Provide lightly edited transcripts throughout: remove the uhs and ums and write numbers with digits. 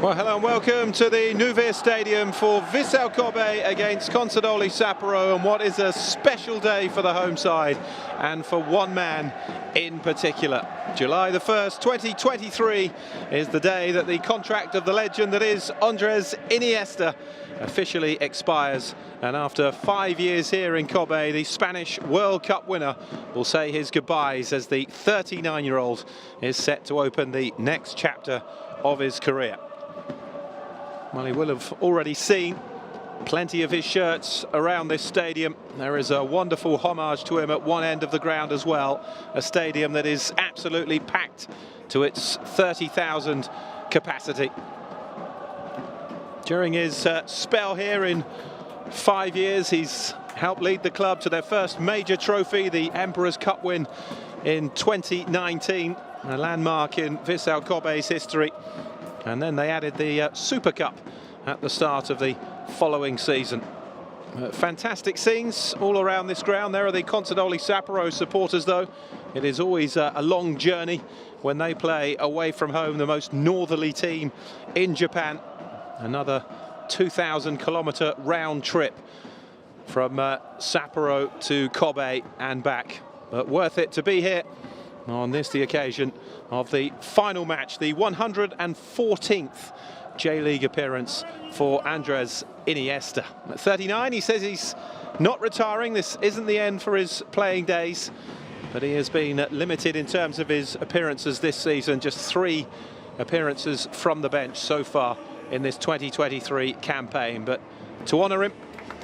Well, hello and welcome to the NOEVIR Stadium for Vissel Kobe against Consadole Sapporo, and what is a special day for the home side and for one man in particular. July the 1st, 2023 is the day that the contract of the legend that is Andres Iniesta officially expires, and after 5 years here in Kobe, the Spanish World Cup winner will say his goodbyes as the 39-year-old is set to open the next chapter of his career. Well, he will have already seen plenty of his shirts around this stadium. There is a wonderful homage to him at one end of the ground as well. A stadium that is absolutely packed to its 30,000 capacity. During his spell here in 5 years, he's helped lead the club to their first major trophy, the Emperor's Cup win in 2019, a landmark in Vissel Kobe's history. And then they added the Super Cup at the start of the following season. Fantastic scenes all around this ground. There are the Consadole Sapporo supporters, though. It is always a long journey when they play away from home, the most northerly team in Japan. Another 2,000-kilometer round trip from Sapporo to Kobe and back. But worth it to be here on this, the occasion of the final match, the 114th J-League appearance for Andres Iniesta. At 39, he says he's not retiring. This isn't the end for his playing days, but he has been limited in terms of his appearances this season. Just 3 appearances from the bench so far in this 2023 campaign. But to honour him,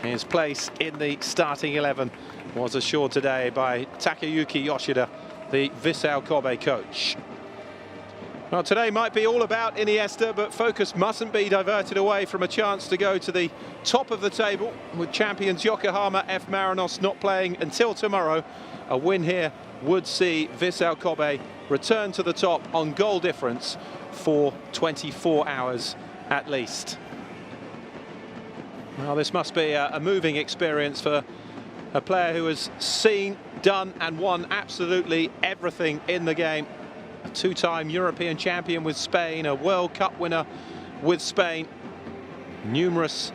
his place in the starting 11 was assured today by Takayuki Yoshida, the Vissel Kobe coach. Well, today might be all about Iniesta, but focus mustn't be diverted away from a chance to go to the top of the table. With champions Yokohama F. Marinos not playing until tomorrow, a win here would see Vissel Kobe return to the top on goal difference for 24 hours at least. Well, this must be a moving experience for a player who has seen, done and won absolutely everything in the game. A 2-time European champion with Spain, a World Cup winner with Spain, numerous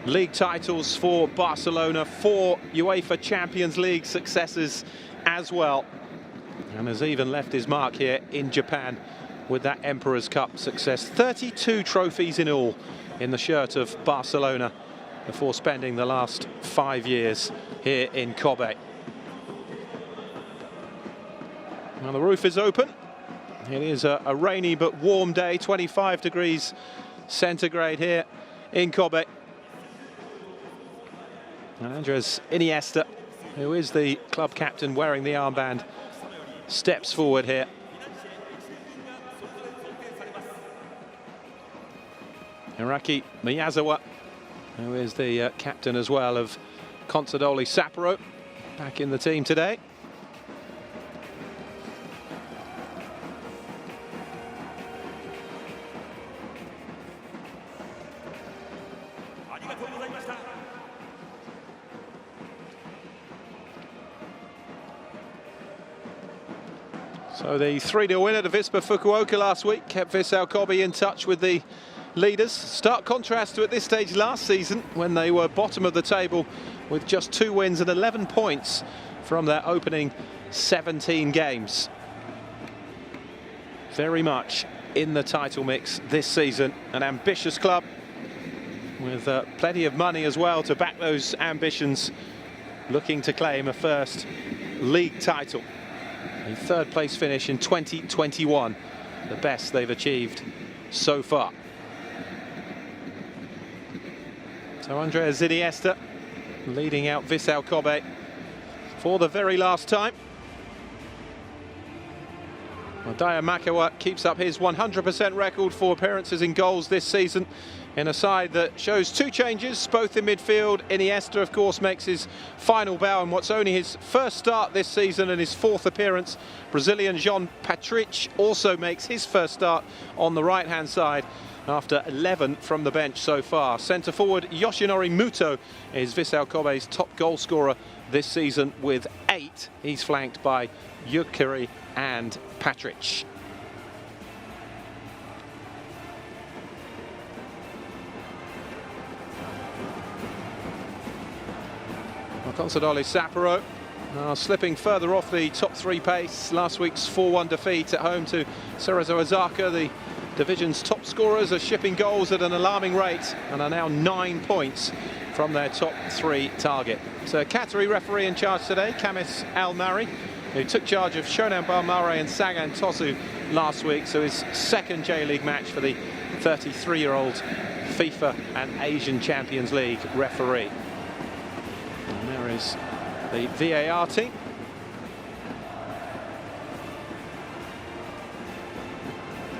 league titles for Barcelona, 4 UEFA Champions League successes as well, and has even left his mark here in Japan with that Emperor's Cup success. 32 trophies in all in the shirt of Barcelona before spending the last 5 years here in Kobe. Now the roof is open. It is a rainy but warm day, 25 degrees centigrade here in Kobe. And Andres Iniesta, who is the club captain wearing the armband, steps forward here. Hiraki Miyazawa, who is the captain as well of Consadole Sapporo, back in the team today. So the 3-0 win at the Vispa Fukuoka last week kept Vissel Kobe in touch with the leaders. Stark contrast to at this stage last season, when they were bottom of the table with just 2 wins and 11 points from their opening 17 games. Very much in the title mix this season. An ambitious club with plenty of money as well to back those ambitions, looking to claim a first league title. A 3rd place finish in 2021, the best they've achieved so far. So Andres Iniesta leading out Vissel Kobe for the very last time. Well, Daya Makawa keeps up his 100% record for appearances in goals this season in a side that shows two changes, both in midfield. Iniesta, of course, makes his final bow in what's only his first start this season and his fourth appearance. Brazilian Jean Patrick also makes his first start on the right-hand side after 11 from the bench so far. Centre forward Yoshinori Muto is Vissel Kobe's top goal scorer this season with 8. He's flanked by Yukiri and Patrick. Consadole Sapporo slipping further off the top 3 pace. Last week's 4-1 defeat at home to Cerezo Osaka. The division's top scorers are shipping goals at an alarming rate and are now 9 points from their top 3 target. So Qatari referee in charge today, Kamis Al-Mari, who took charge of Shonan Balmare and Sagan Tosu last week. So his second J-League match for the 33-year-old FIFA and Asian Champions League referee. And there is the VAR team.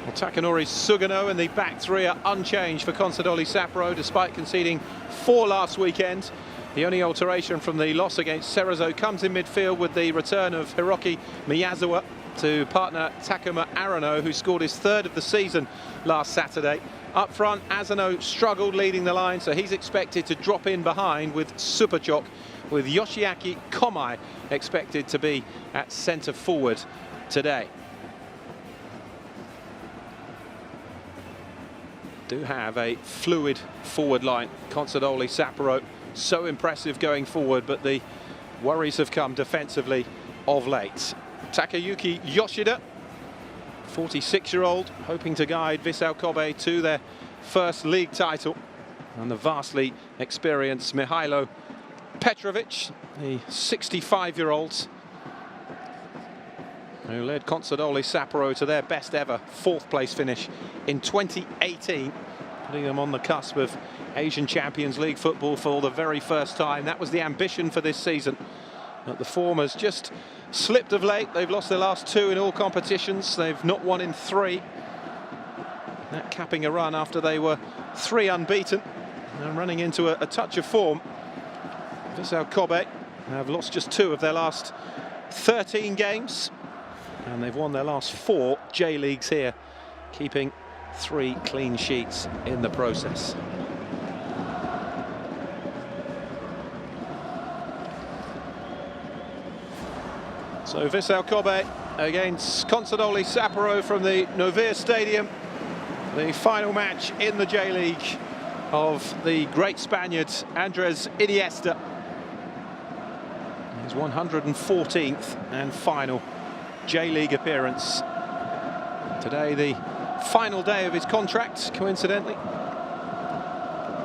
Well, Takanori Sugano and the back 3 are unchanged for Consadole Sapporo, despite conceding 4 last weekend. The only alteration from the loss against Cerezo comes in midfield with the return of Hiroki Miyazawa to partner Takuma Arano, who scored his 3rd of the season last Saturday. Up front, Asano struggled leading the line, so he's expected to drop in behind with Superchok, with Yoshiaki Komai expected to be at centre forward today. Do have a fluid forward line, Consadole Sapporo, so impressive going forward, but the worries have come defensively of late. Takayuki Yoshida, 46-year-old, hoping to guide Vissel Kobe to their first league title, and the vastly experienced Mihailo Petrovic, the 65-year-old, who led Consadole Sapporo to their best ever 4th place finish in 2018, putting them on the cusp of Asian Champions League football for the very first time. That was the ambition for this season, but the form has just slipped of late. They've lost their last 2 in all competitions. They've not won in 3. That capping a run after they were 3 unbeaten and running into a touch of form. Vissel Kobe have lost just 2 of their last 13 games, and they've won their last 4 J-Leagues here, keeping 3 clean sheets in the process. So Vissel Kobe against Consadole Sapporo from the NOEVIR Stadium, the final match in the J-League of the great Spaniard Andres Iniesta. His 114th and final J-League appearance. Today, the final day of his contract, coincidentally.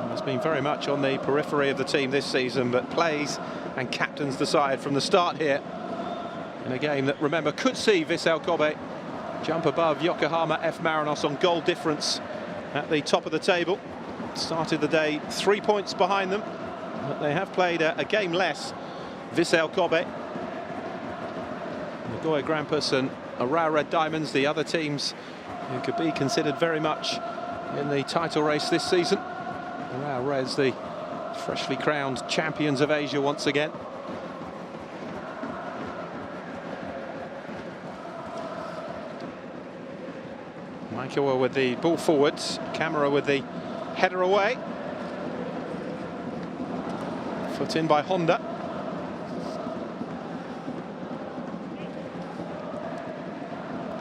He's been very much on the periphery of the team this season, but plays and captains the side from the start here in a game that, remember, could see Vissel Kobe jump above Yokohama F. Marinos on goal difference at the top of the table. Started the day 3 points behind them, but they have played a game less. Vissel Kobe, Nagoya Grampus and Aarau Red Diamonds, the other teams who could be considered very much in the title race this season. Aarau Reds, the freshly crowned champions of Asia once again. Maikawa with the ball forwards, Camera with the header away. Foot in by Honda.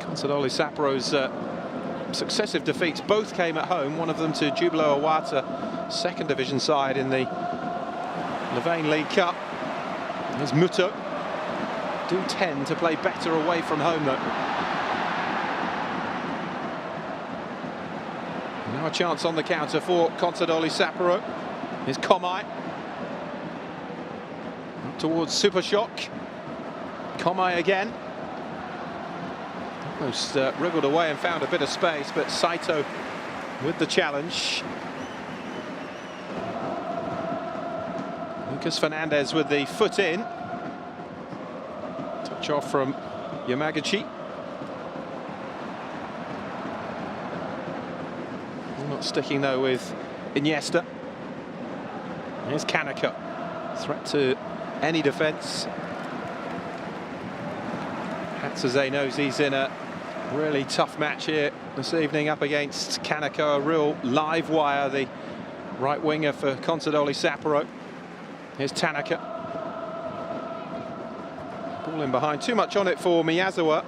Consadole Sapporo's successive defeats both came at home, one of them to Jubilo Iwata, second division side in the Louvain League Cup. Here's Muto. Do tend to play better away from home though. Now a chance on the counter for Consadole Sapporo. Here's Komai. Up towards Superchok. Komai again. Almost wriggled away and found a bit of space, but Saito with the challenge. Lucas Fernandez with the foot in. Touch off from Yamaguchi. Not sticking though with Iniesta. Here's Kaneko. Threat to any defence. Hatsuze knows he's in a really tough match here this evening up against Kaneko, a real live wire, the right winger for Consadole Sapporo. Here's Tanaka. Ball in behind, too much on it for Miyazawa.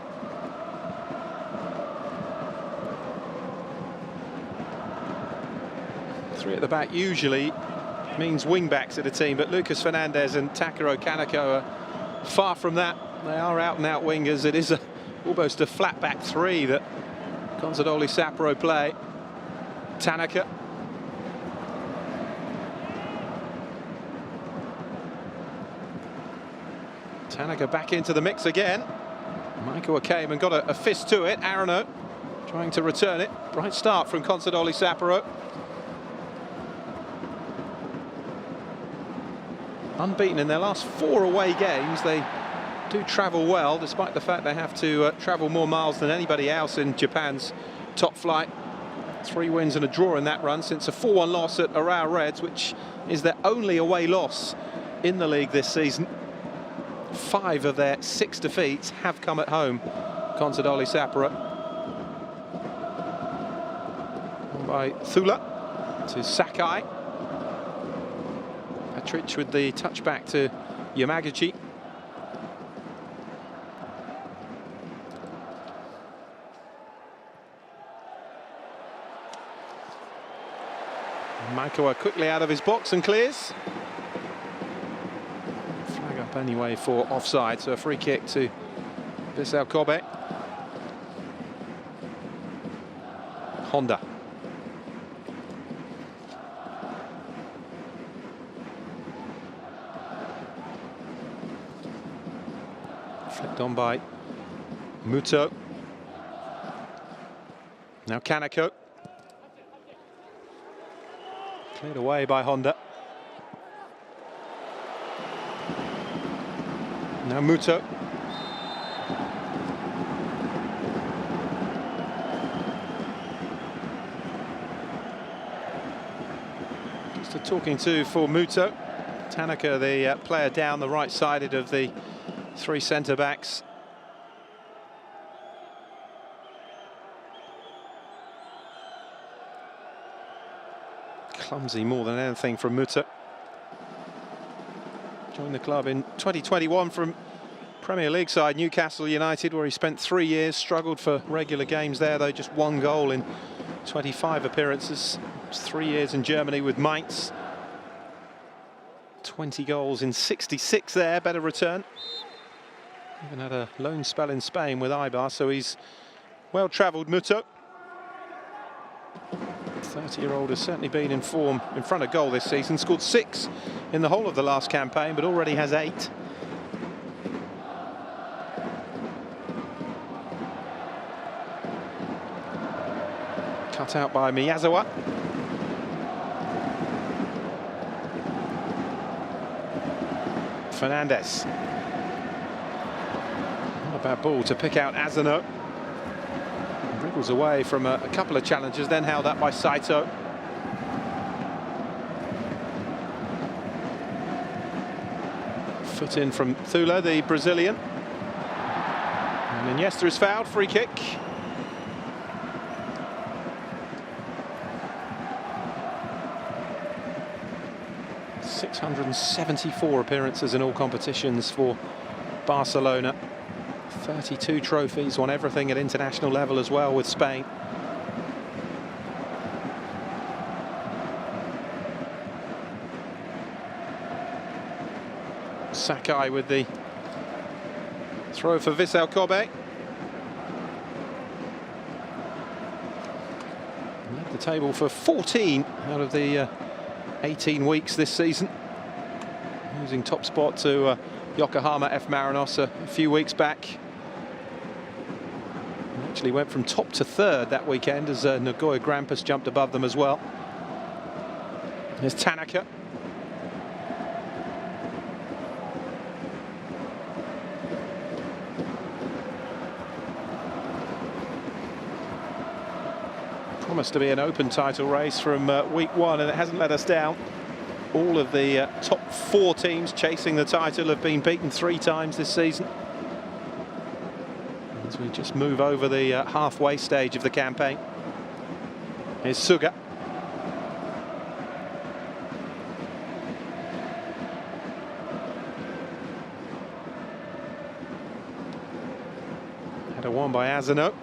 Three at the back usually means wing-backs at a team, but Lucas Fernandez and Takaro Kaneko are far from that. They are out-and-out wingers. It is almost a flat-back three that Consadole Sapporo play. Tanaka. Tanaka back into the mix again. Michael came and got a fist to it. Arano trying to return it. Bright start from Consadole Sapporo. Unbeaten in their last 4 away games. They do travel well, despite the fact they have to travel more miles than anybody else in Japan's top flight. 3 wins and a draw in that run since a 4-1 loss at Urawa Reds, which is their only away loss in the league this season. 5 of their 6 defeats have come at home. Consadole Sapporo. By Thula to Sakai. Patric with the touchback to Yamaguchi. Maikawa quickly out of his box and clears. Flag up anyway for offside, so a free kick to Vissel Kobe. Honda. Flicked on by Muto. Now Kaneko. Cleared away by Honda. Now Muto. Just a talking to for Muto. Tanaka, the player down the right-sided of the 3 centre-backs. Clumsy more than anything from Muto. Joined the club in 2021 from Premier League side Newcastle United, where he spent 3 years, struggled for regular games there, though just 1 goal in 25 appearances. 3 years in Germany with Mainz. 20 goals in 66 there, better return. Even had a loan spell in Spain with Eibar, so he's well-travelled, Muto. 30-year-old has certainly been in form in front of goal this season. Scored 6 in the whole of the last campaign, but already has 8. Cut out by Miyazawa. Fernandez. Not a bad ball to pick out Asano. Wriggles away from a couple of challenges, then held up by Saito. Foot in from Thula, the Brazilian. And Iniesta is fouled, free kick. ...674 appearances in all competitions for Barcelona. 32 trophies, won everything at international level as well with Spain. Sakai with the throw for Vissel Kobe. Led the table for 14 out of the 18 weeks this season. Losing top spot to Yokohama F. Marinos a few weeks back. Actually went from top to 3rd that weekend as Nagoya Grampus jumped above them as well. Here's Tanaka. Promised to be an open title race from week one, and it hasn't let us down. All of the top 4 teams chasing the title have been beaten 3 times this season. As we just move over the halfway stage of the campaign. Here's Suga. Header won by Asano.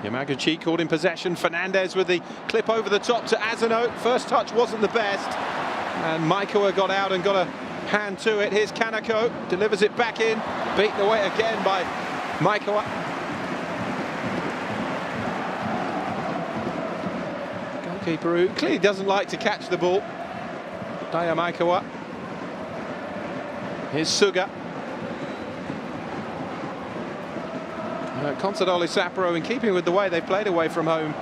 Yamaguchi caught in possession. Fernandez with the clip over the top to Asano. First touch wasn't the best. And Maikawa got out and got a hand to it. Here's Kaneko. Delivers it back in. Beaten away again by Maikawa. Goalkeeper who clearly doesn't like to catch the ball. Daya Maikawa. Here's Suga. Consadole Sapporo, in keeping with the way they've played away from home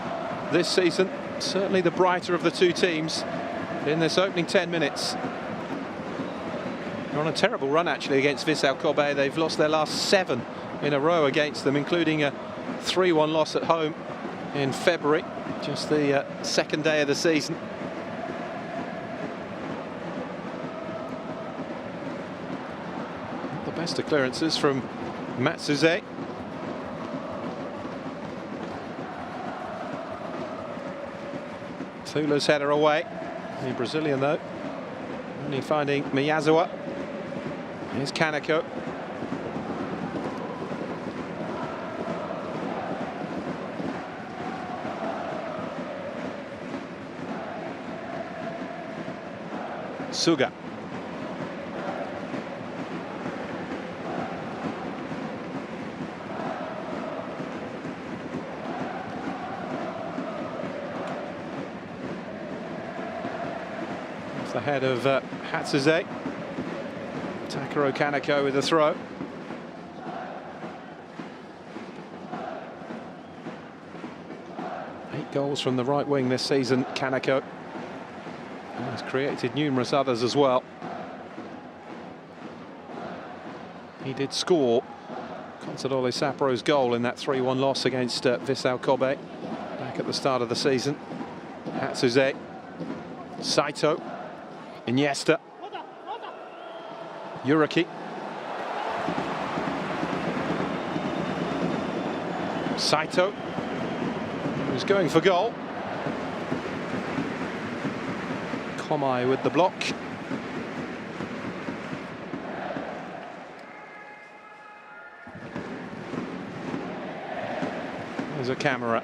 this season, certainly the brighter of the 2 teams in this opening 10 minutes. They're on a terrible run actually against Vissel Kobe. They've lost their last 7 in a row against them, including a 3-1 loss at home in February, just the 2nd day of the season. The best of clearances from Matsuze. Thula's header away. The Brazilian though, only finding Miyazawa. Here's Kaneko. Suga. The head of Hatsuze. Takuro Kaneko with a throw. Eight goals from the right wing this season, Kaneko. And has created numerous others as well. He did score Consadole Sapporo's goal in that 3-1 loss against Vissel Kobe back at the start of the season. Hatsuze. Saito. Iniesta. Yuriki. Saito, who's going for goal. Komai with the block. There's a camera.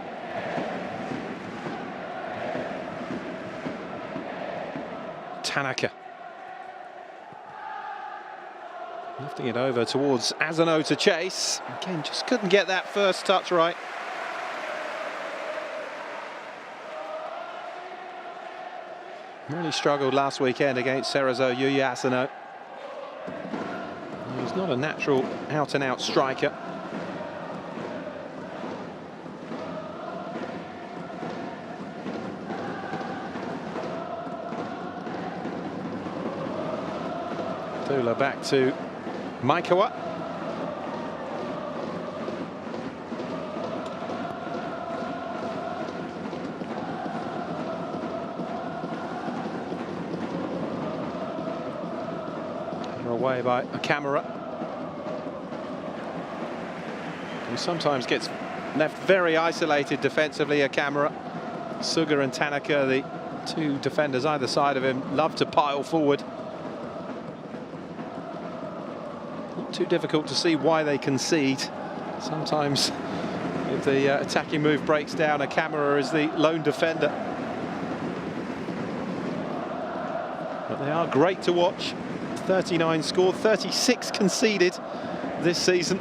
Tanaka. Lifting it over towards Asano to chase. Again, just couldn't get that first touch right. Really struggled last weekend against Cerezo Yuya Asano. He's not a natural out-and-out striker. Thula back to Maikawa. Away by a camera. He sometimes gets left very isolated defensively, a camera. Suga and Tanaka, the 2 defenders either side of him, love to pile forward. Not too difficult to see why they concede. Sometimes if the attacking move breaks down, a camera is the lone defender. But they are great to watch. 39 scored, 36 conceded this season.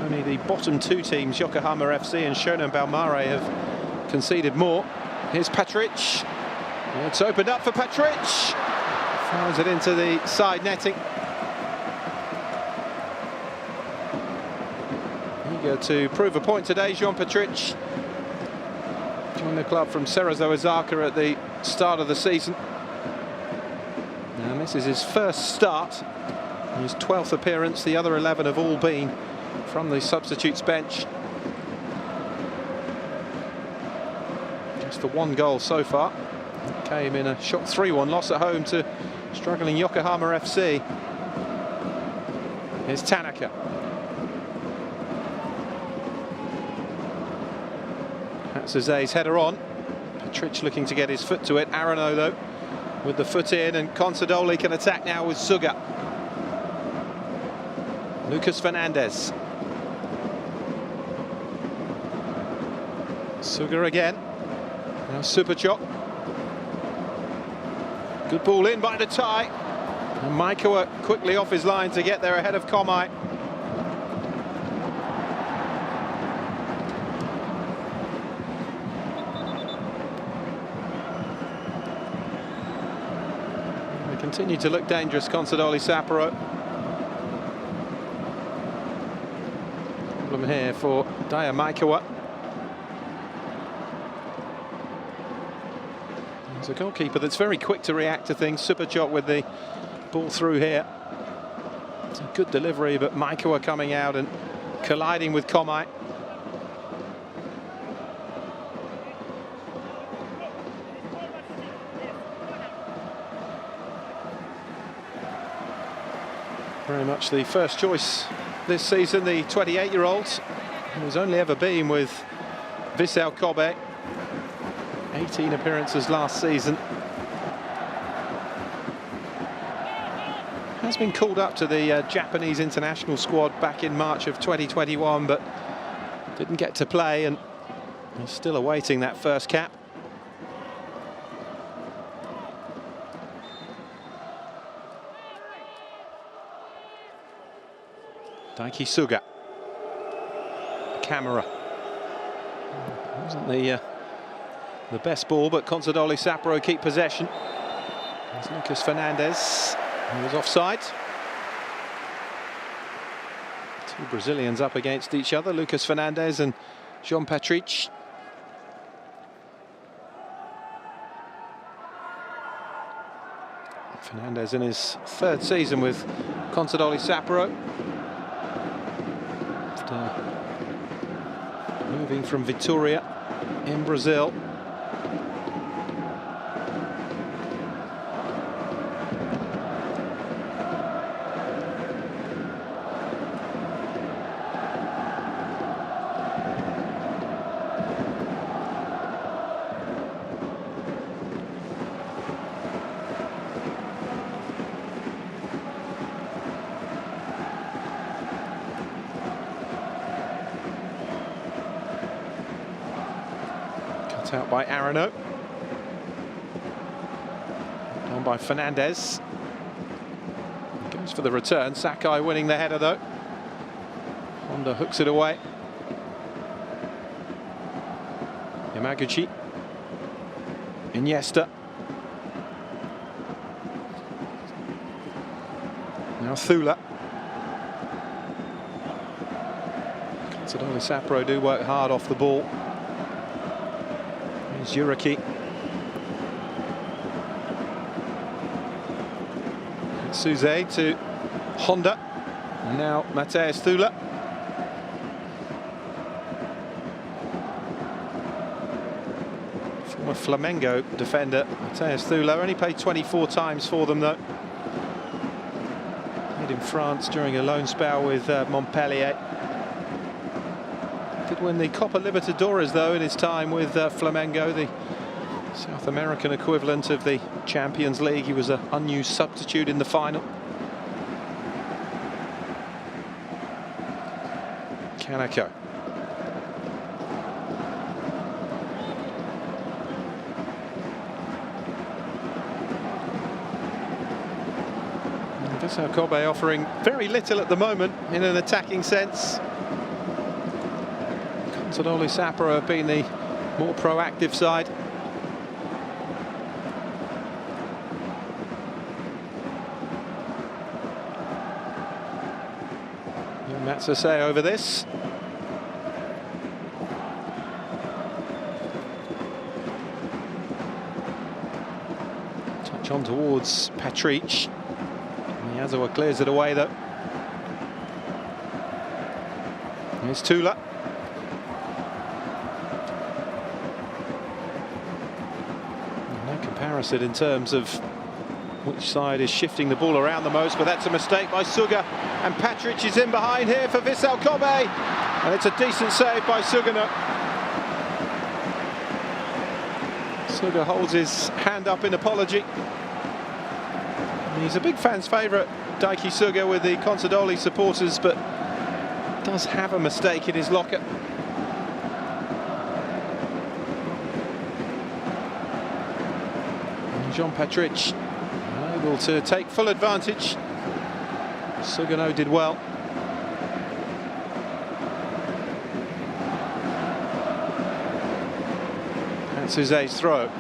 Only the bottom 2 teams, Yokohama FC and Shonan Bellmare, have conceded more. Here's Patric. It's opened up for Patric. Fires it into the side netting. Eager to prove a point today, Jean Patric. Joined the club from Cerezo Osaka at the start of the season. And this is his first start, his 12th appearance. The other 11 have all been from the substitutes bench. Just the one goal so far. It came in a shock 3-1 loss at home to struggling Yokohama FC. Here's Tanaka. That's Aze's header on. Patric looking to get his foot to it. Arano, though, with the foot in, and Consadole can attack now with Suga. Lucas Fernandez. Suga again. Now Superchop. Good ball in by the tie. And Maikawa quickly off his line to get there ahead of Komai. They continue to look dangerous, Consadole Sapporo. Problem here for Daya Maikawa. There's a goalkeeper that's very quick to react to things. Superchop with the ball through here. It's a good delivery, but Maikawa coming out and colliding with Komai. Very much the first choice this season, the 28-year-old, who's only ever been with Vissel Kobe. 18 appearances last season. Has been called up to the Japanese international squad back in March of 2021, but didn't get to play, and he's still awaiting that first cap. Daiki Suga. Camera. Wasn't the best ball, but Consadole Sapporo keep possession. There's Lucas Fernandez. He was offside. Two Brazilians up against each other, Lucas Fernandez and João Patric. Fernandez in his third season with Consadole Sapporo. After moving from Vitória in Brazil. Out by Arano. On by Fernandez. Goes for the return. Sakai winning the header though. Honda hooks it away. Yamaguchi. Iniesta. Now Thula. Consadole Sapporo do work hard off the ball. Here's Yuriki. Suze to Honda. And now Matheus Thula. Former Flamengo defender Matheus Thula. Only played 24 times for them though. Played in France during a loan spell with Montpellier. Did win the Copa Libertadores though in his time with Flamengo, the South American equivalent of the Champions League. He was an unused substitute in the final. Kaneko. Vissel Kobe offering very little at the moment in an attacking sense. Consadole Sapporo have been the more proactive side. Matsuse over this. Touch on towards Patric. Miyazawa clears it away though. Here's Tula. No comparison in terms of which side is shifting the ball around the most, but that's a mistake by Suga. And Patric is in behind here for Vissel Kobe. And it's a decent save by Sugano. Suga holds his hand up in apology. He's a big fan's favourite, Daiki Suga, with the Consadole supporters, but does have a mistake in his locker. And Jean Patric able to take full advantage. Sugano did well. That's Suze's throw.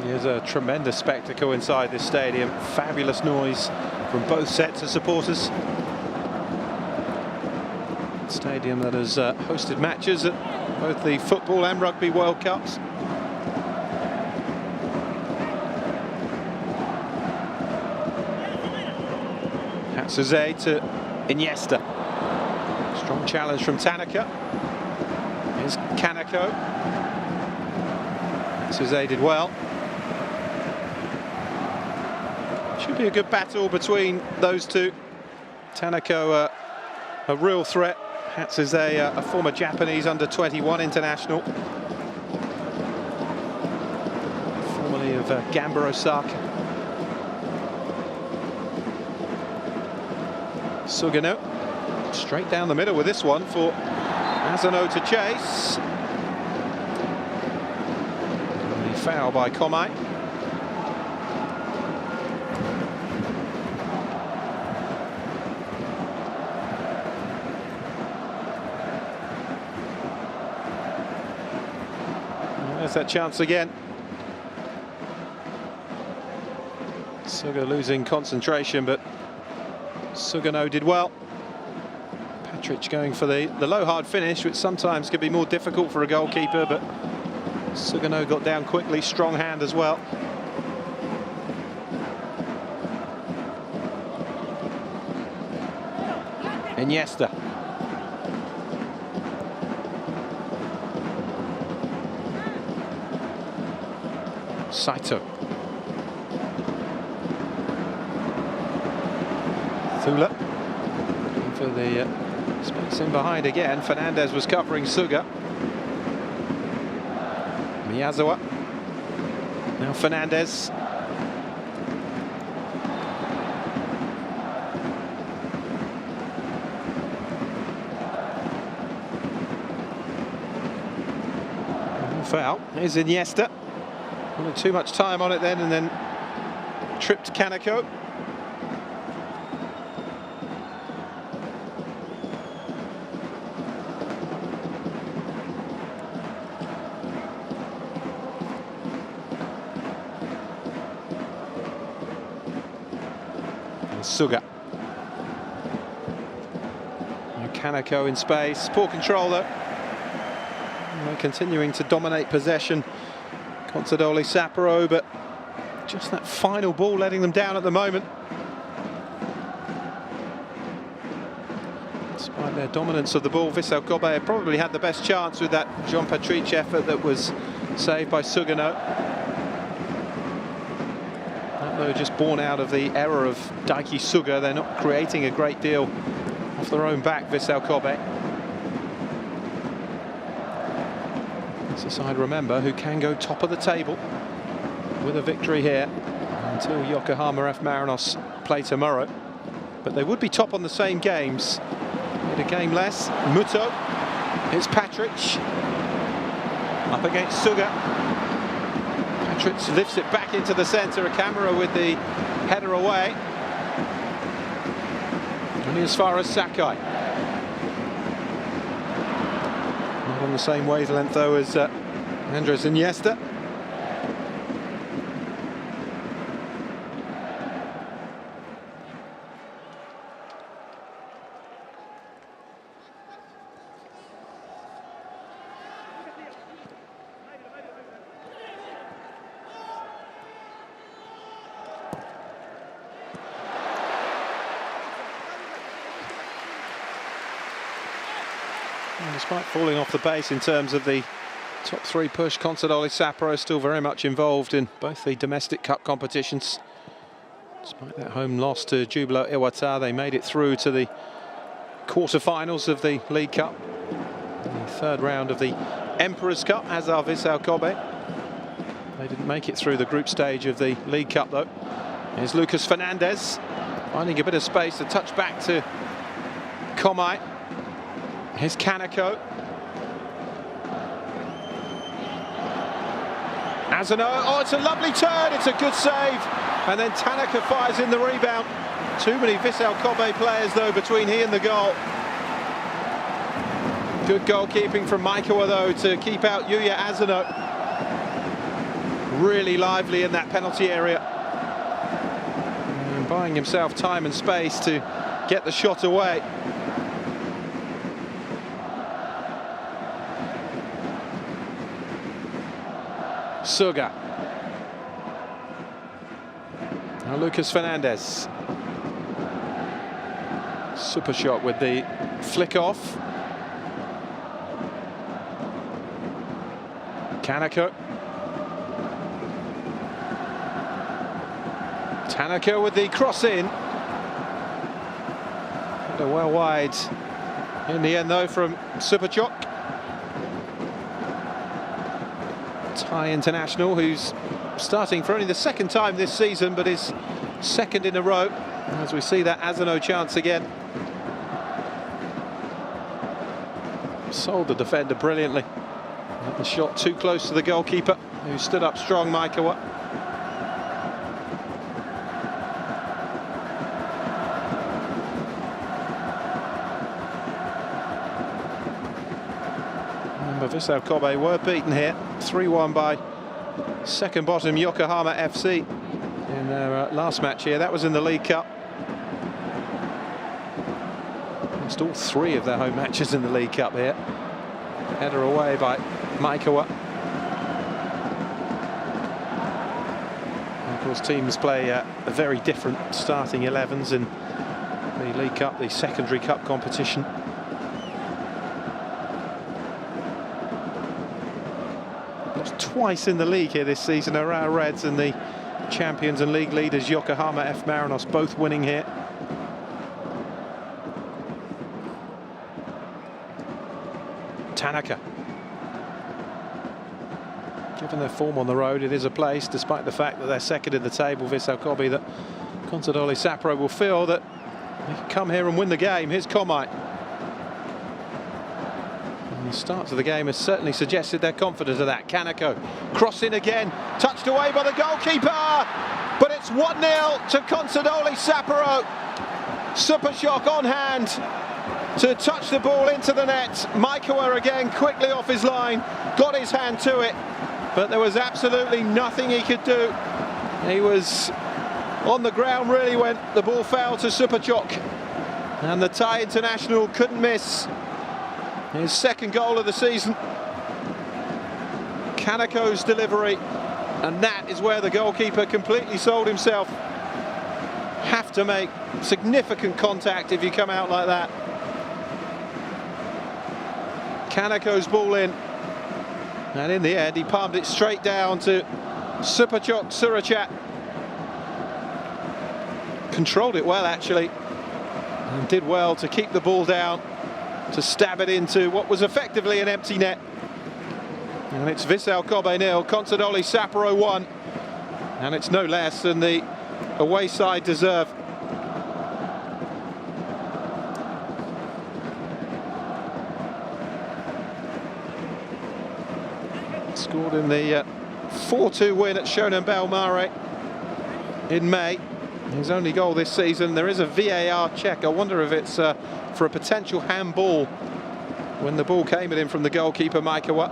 There's a tremendous spectacle inside this stadium. Fabulous noise from both sets of supporters. Stadium that has hosted matches at both the Football and Rugby World Cups. Hatsuze to Iniesta. Strong challenge from Tanaka. Here's Kaneko. Hatsuze did well. Should be a good battle between those two. Tanaka a real threat. Hatsuze a former Japanese under-21 international. Formerly of Gamba Osaka. Sugano straight down the middle with this one for Asano to chase. The foul by Komai. There's that chance again. Suga losing concentration, but Sugano did well. Patric going for the low hard finish, which sometimes can be more difficult for a goalkeeper, but Sugano got down quickly, strong hand as well. Iniesta. Saito. Thula. For the space in behind again. Fernandez was covering Suga. Miyazawa. Now Fernandez. Foul. Here's Iniesta. Wanted too much time on it then, and then tripped Kaneko. And Suga. And Kaneko in space. Poor control though. And they're continuing to dominate possession. Consadole Sapporo, but just that final ball letting them down at the moment. Despite their dominance of the ball, Vissel Kobe probably had the best chance with that Jean Patric effort that was saved by Sugano. That though just born out of the error of Daiki Suga. They're not creating a great deal off their own back, Vissel Kobe. It's a side, remember, who can go top of the table with a victory here until Yokohama F. Marinos play tomorrow. But they would be top on the same games. Need a game less. Muto. It's Patric. Up against Suga. Patric lifts it back into the centre. A camera with the header away. Only as far as Sakai. On the same wavelength though as Andres Iniesta. And despite falling off the base in terms of the top three push, Consadole Sapporo still very much involved in both the domestic cup competitions. Despite that home loss to Jubilo Iwata, they made it through to the quarter-finals of the League Cup. The third round of the Emperor's Cup, as are Vissel Kobe. They didn't make it through the group stage of the League Cup, though. Here's Lucas Fernandez, finding a bit of space to touch back to Komai. Here's Kaneko. Asano, oh, it's a lovely turn, it's a good save. And then Tanaka fires in the rebound. Too many Vissel Kobe players, though, between he and the goal. Good goalkeeping from Maikawa, though, to keep out Yuya Asano. Really lively in that penalty area. And buying himself time and space to get the shot away. Suga. Now Lucas Fernandez. Super shot with the flick off. Kaneko. Tanaka with the cross in. And well wide in the end, though, from Superchok. Thai international who's starting for only the second time this season, but is second in a row, as we see that Asano chance again. Sold the defender brilliantly. Had the shot too close to the goalkeeper, who stood up strong, Maikawa. Remember, Vissel Kobe were beaten here 3-1 by second bottom Yokohama FC in their last match here. That was in the League Cup. Lost all three of their home matches in the League Cup here. Header away by Maikawa. And of course, teams play very different starting 11s in the League Cup, the secondary cup competition. Lost twice in the league here this season. Around Reds and the champions and league leaders Yokohama F. Marinos both winning here. Tanaka. Given their form on the road, it is a place, despite the fact that they're second in the table, Vissel Kobe, that Consadole Sapporo will feel that they can come here and win the game. Here's Komai. And the start to the game has certainly suggested they're confident of that. Kaneko, cross in again, touched away by the goalkeeper, but it's 1-0 to Consadole Sapporo. Superchok on hand to touch the ball into the net. Maikawa again quickly off his line, got his hand to it, but there was absolutely nothing he could do. He was on the ground really when the ball fell to Superchok, and the Thai international couldn't miss his second goal of the season. Kaneko's delivery, and that is where the goalkeeper completely sold himself. Have to make significant contact if you come out like that. Kaneko's ball in, and in the end he palmed it straight down to Superchok Surachat. Controlled it well actually, and did well to keep the ball down, to stab it into what was effectively an empty net. And it's Vissel Kobe 0, Consadole Sapporo 1, and it's no less than the away side deserve. Scored in the 4-2 win at Shonan Bellmare in May. His only goal this season. There is a VAR check. I wonder if it's for a potential handball when the ball came at him from the goalkeeper, Maikawa.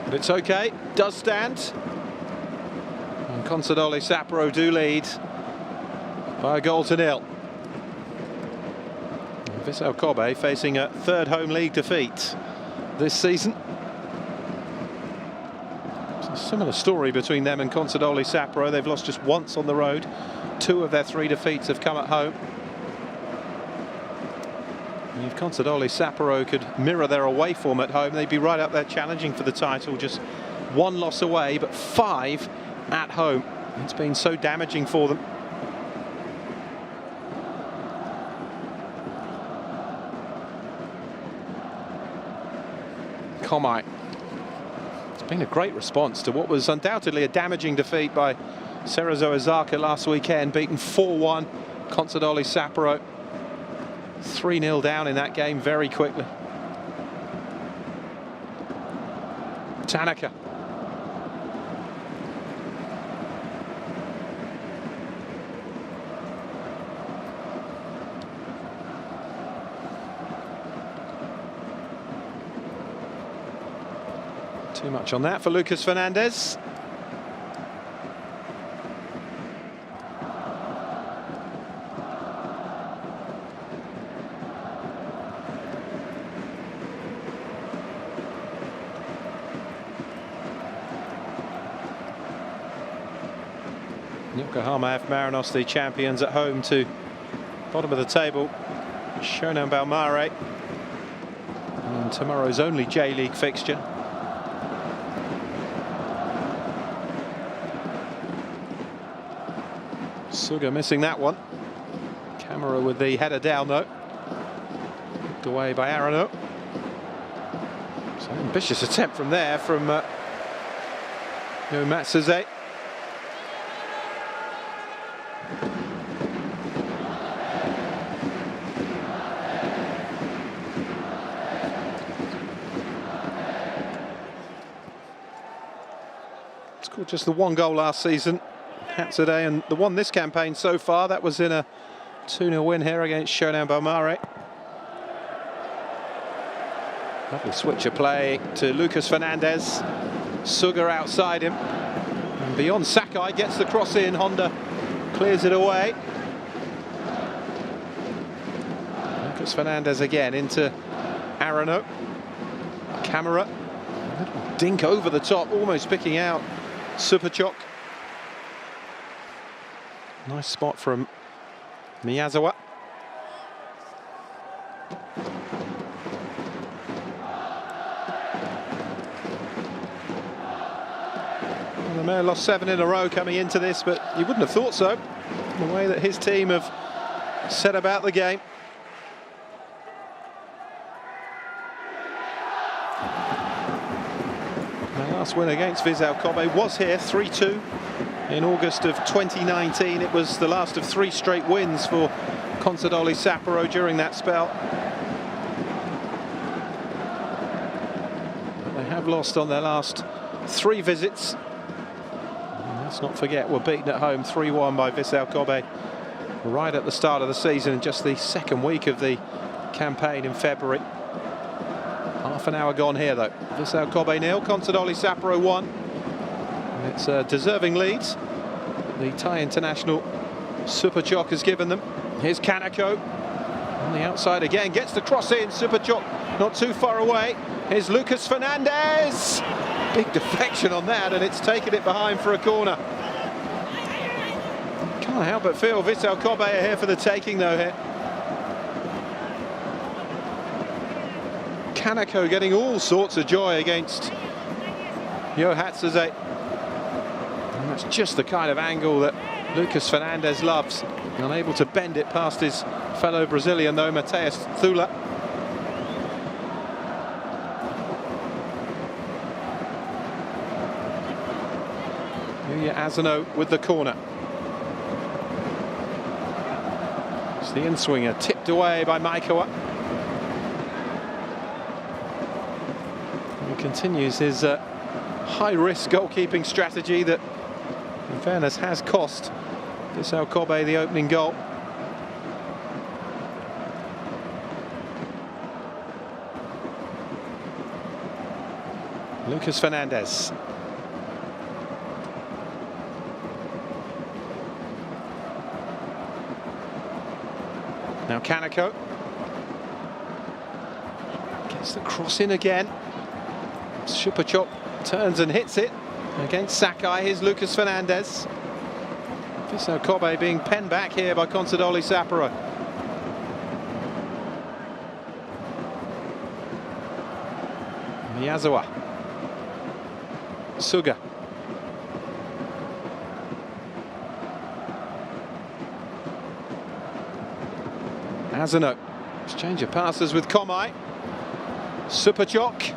But it's okay, does stand. And Consadole Sapporo do lead by a goal to nil. Vissel Kobe facing a third home league defeat this season. It's a similar story between them and Consadole Sapporo. They've lost just once on the road. 2 of their 3 defeats have come at home. If Consadole Sapporo could mirror their away form at home, they'd be right up there challenging for the title. Just one loss away, but 5 at home. It's been so damaging for them. Kobe. It's been a great response to what was undoubtedly a damaging defeat by Cerezo Osaka last weekend, beaten 4-1. Consadole Sapporo 3-0 down in that game very quickly. Tanaka. Too much on that for Lucas Fernandez. Yokohama F. Marinos, the champions, at home to bottom of the table Shonan Bellmare, and tomorrow's only J-League fixture. Suga missing that one. Camera with the header down though. Knocked away by Arano. So ambitious attempt from there from Matsuze. Scored just the 1 goal last season, Hatsude, and the one this campaign so far, that was in a 2-0 win here against Shonan Bellmare. Lovely switch of play to Lucas Fernandez. Suga outside him. And beyond Sakai, gets the cross in. Honda clears it away. Lucas Fernandez again into Arano. Camera. A little dink over the top, almost picking out Superchok. Nice spot from Miyazawa. Well, the Mayor lost 7 in a row coming into this, but you wouldn't have thought so, the way that his team have set about the game. Their last win against Vissel Kobe was here, 3-2. In August of 2019, it was the last of 3 straight wins for Consadole Sapporo during that spell. But they have lost on their last 3 visits. And let's not forget, we're beaten at home 3-1 by Vissel Kobe right at the start of the season, just the 2nd week of the campaign in February. Half an hour gone here though. Vissel Kobe 0, Consadole Sapporo 1. It's a deserving lead. The Thai international Superchok has given them. Here's Kaneko on the outside again, gets the cross in. Superchok not too far away. Here's Lucas Fernandez. Big deflection on that, and it's taken it behind for a corner. Can't help but feel Vissel Kobe are here for the taking though here. Kaneko getting all sorts of joy against Yo Hatsuze. And that's just the kind of angle that Lucas Fernandez loves. Unable to bend it past his fellow Brazilian though, Mateus Thula. Yuya Asano with the corner. It's the in-swinger, tipped away by Maikawa. He continues his high-risk goalkeeping strategy that, in fairness, has cost Vissel Kobe the opening goal. Lucas Fernandez. Now Kaneko gets the cross in again. Superchok turns and hits it against Sakai. Here's Lucas Fernandez. Vissel Kobe being penned back here by Consadole Sapporo. Miyazawa. Suga. Asano. Exchange of passes with Komai. Superchok.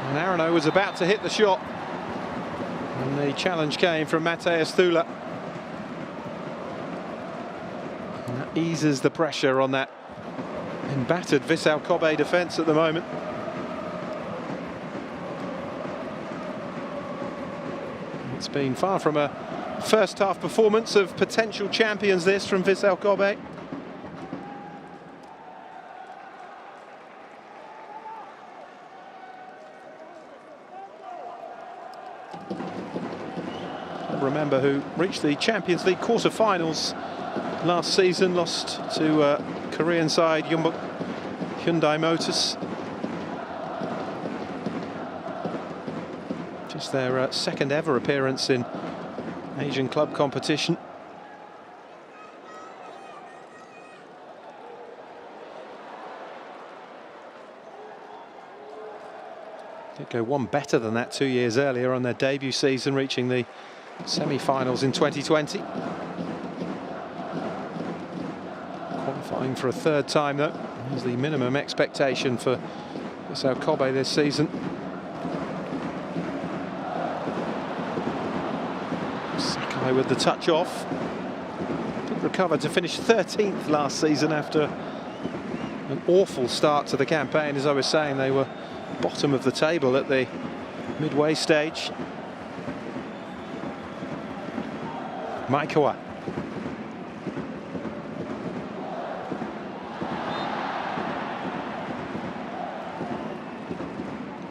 And Arano was about to hit the shot. And the challenge came from Mateus Thula. And that eases the pressure on that embattered Vissel Kobe defence at the moment. It's been far from a first half performance of potential champions, this, from Vissel Kobe. Remember who reached the Champions League quarter-finals last season, lost to Korean side Hyundai Motors. Just their second ever appearance in Asian club competition. Did go one better than that 2 years earlier on their debut season, reaching the semi-finals in 2020. Qualifying for a third time, though, is the minimum expectation for Vissel Kobe this season. Sakai with the touch off. Did recover to finish 13th last season after an awful start to the campaign. As I was saying, they were bottom of the table at the midway stage. Maikawa.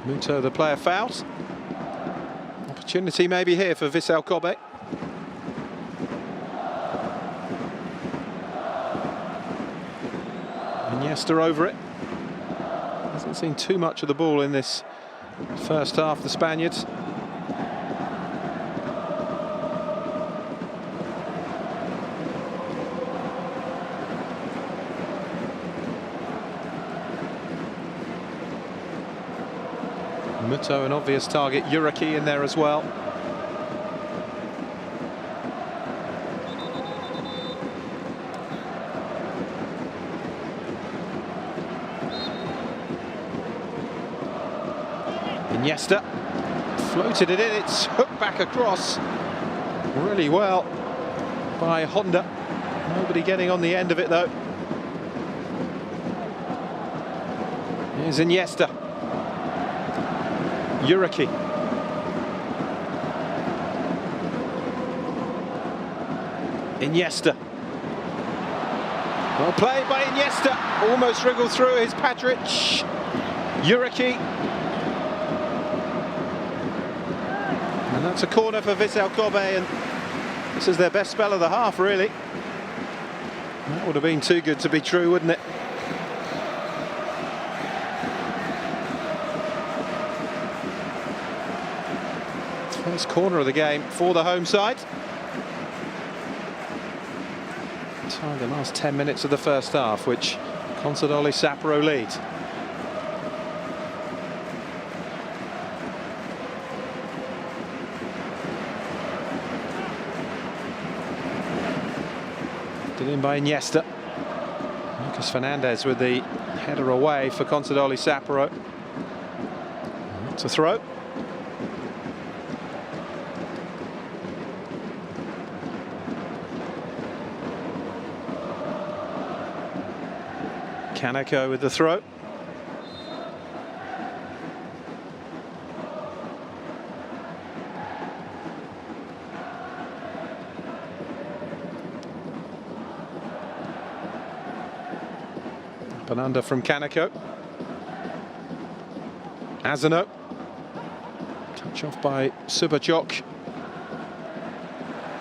Muto, the player, fouled. Opportunity maybe here for Vissel Kobe. Iniesta over it. Hasn't seen too much of the ball in this first half, the Spaniards. Muto, an obvious target. Yuraki in there as well. Iniesta floated it in. It's hooked back across really well by Honda. Nobody getting on the end of it, though. Here's Iniesta. Yuraki. Iniesta. Well played by Iniesta. Almost wriggled through his Patrick. Yuraki. And that's a corner for Vissel Kobe, and this is their best spell of the half, really. That would have been too good to be true, wouldn't it? First corner of the game for the home side. Time the last 10 minutes of the first half, which Consadole Sapporo lead. Did in by Iniesta. Lucas Fernandez with the header away for Consadole Sapporo. To throw. Kaneko with the throw. Up and under from Kaneko. Asano. Touch off by Superchok.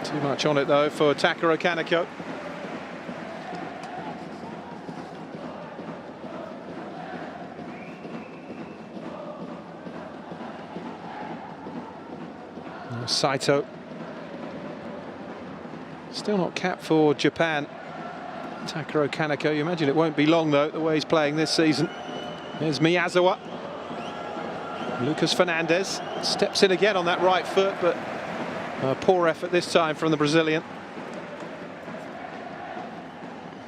Too much on it, though, for Takaro Kaneko. Saito. Still not capped for Japan. Takaro Kaneko. You imagine it won't be long, though, the way he's playing this season. Here's Miyazawa. Lucas Fernandez steps in again on that right foot, but poor effort this time from the Brazilian.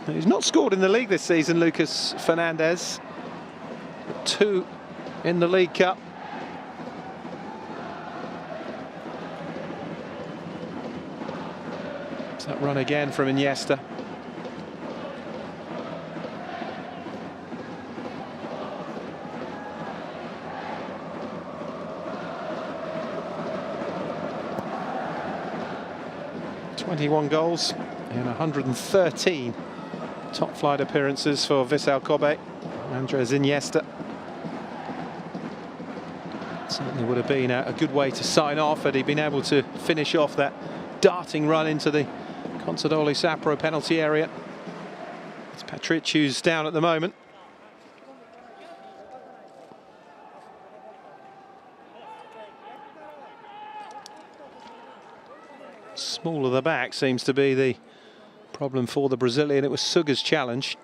He's not scored in the league this season, Lucas Fernandez. 2 in the League Cup. It's that run again from Iniesta. ...21 goals in 113 top-flight appearances for Vissel Kobe. Andres Iniesta. Certainly would have been a good way to sign off had he been able to finish off that darting run into the Consadole Sapporo penalty area. It's Patrick who's down at the moment. Small of the back seems to be the problem for the Brazilian. It was Suga's challenge.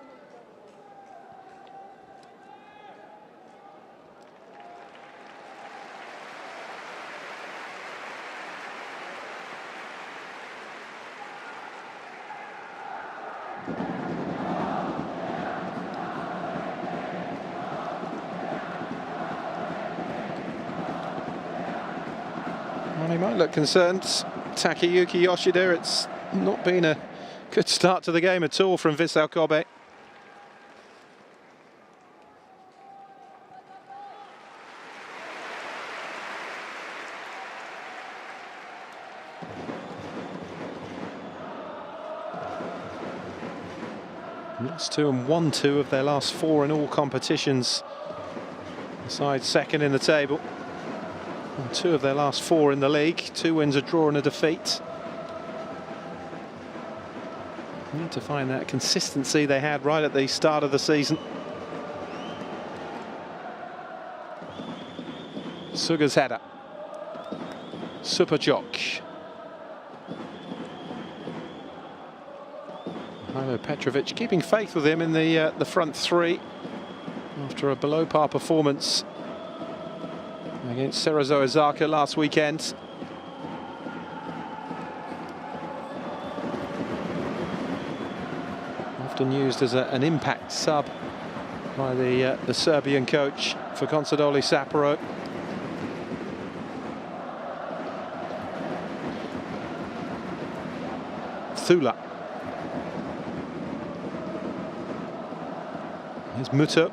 Well, he might look concerned. Takayuki Yoshida, it's not been a good start to the game at all from Vissel Kobe. Lost 2 and won 2 of their last 4 in all competitions. The side second in the table. And 2 of their last 4 in the league. 2 wins, a draw and a defeat. Need to find that consistency they had right at the start of the season. Suga's header. Superchok. Milo Petrovic keeping faith with him in the front 3 after a below-par performance against Cerezo Osaka last weekend. Often used as an impact sub by the Serbian coach for Consadole Sapporo. Thula. Here's Muto.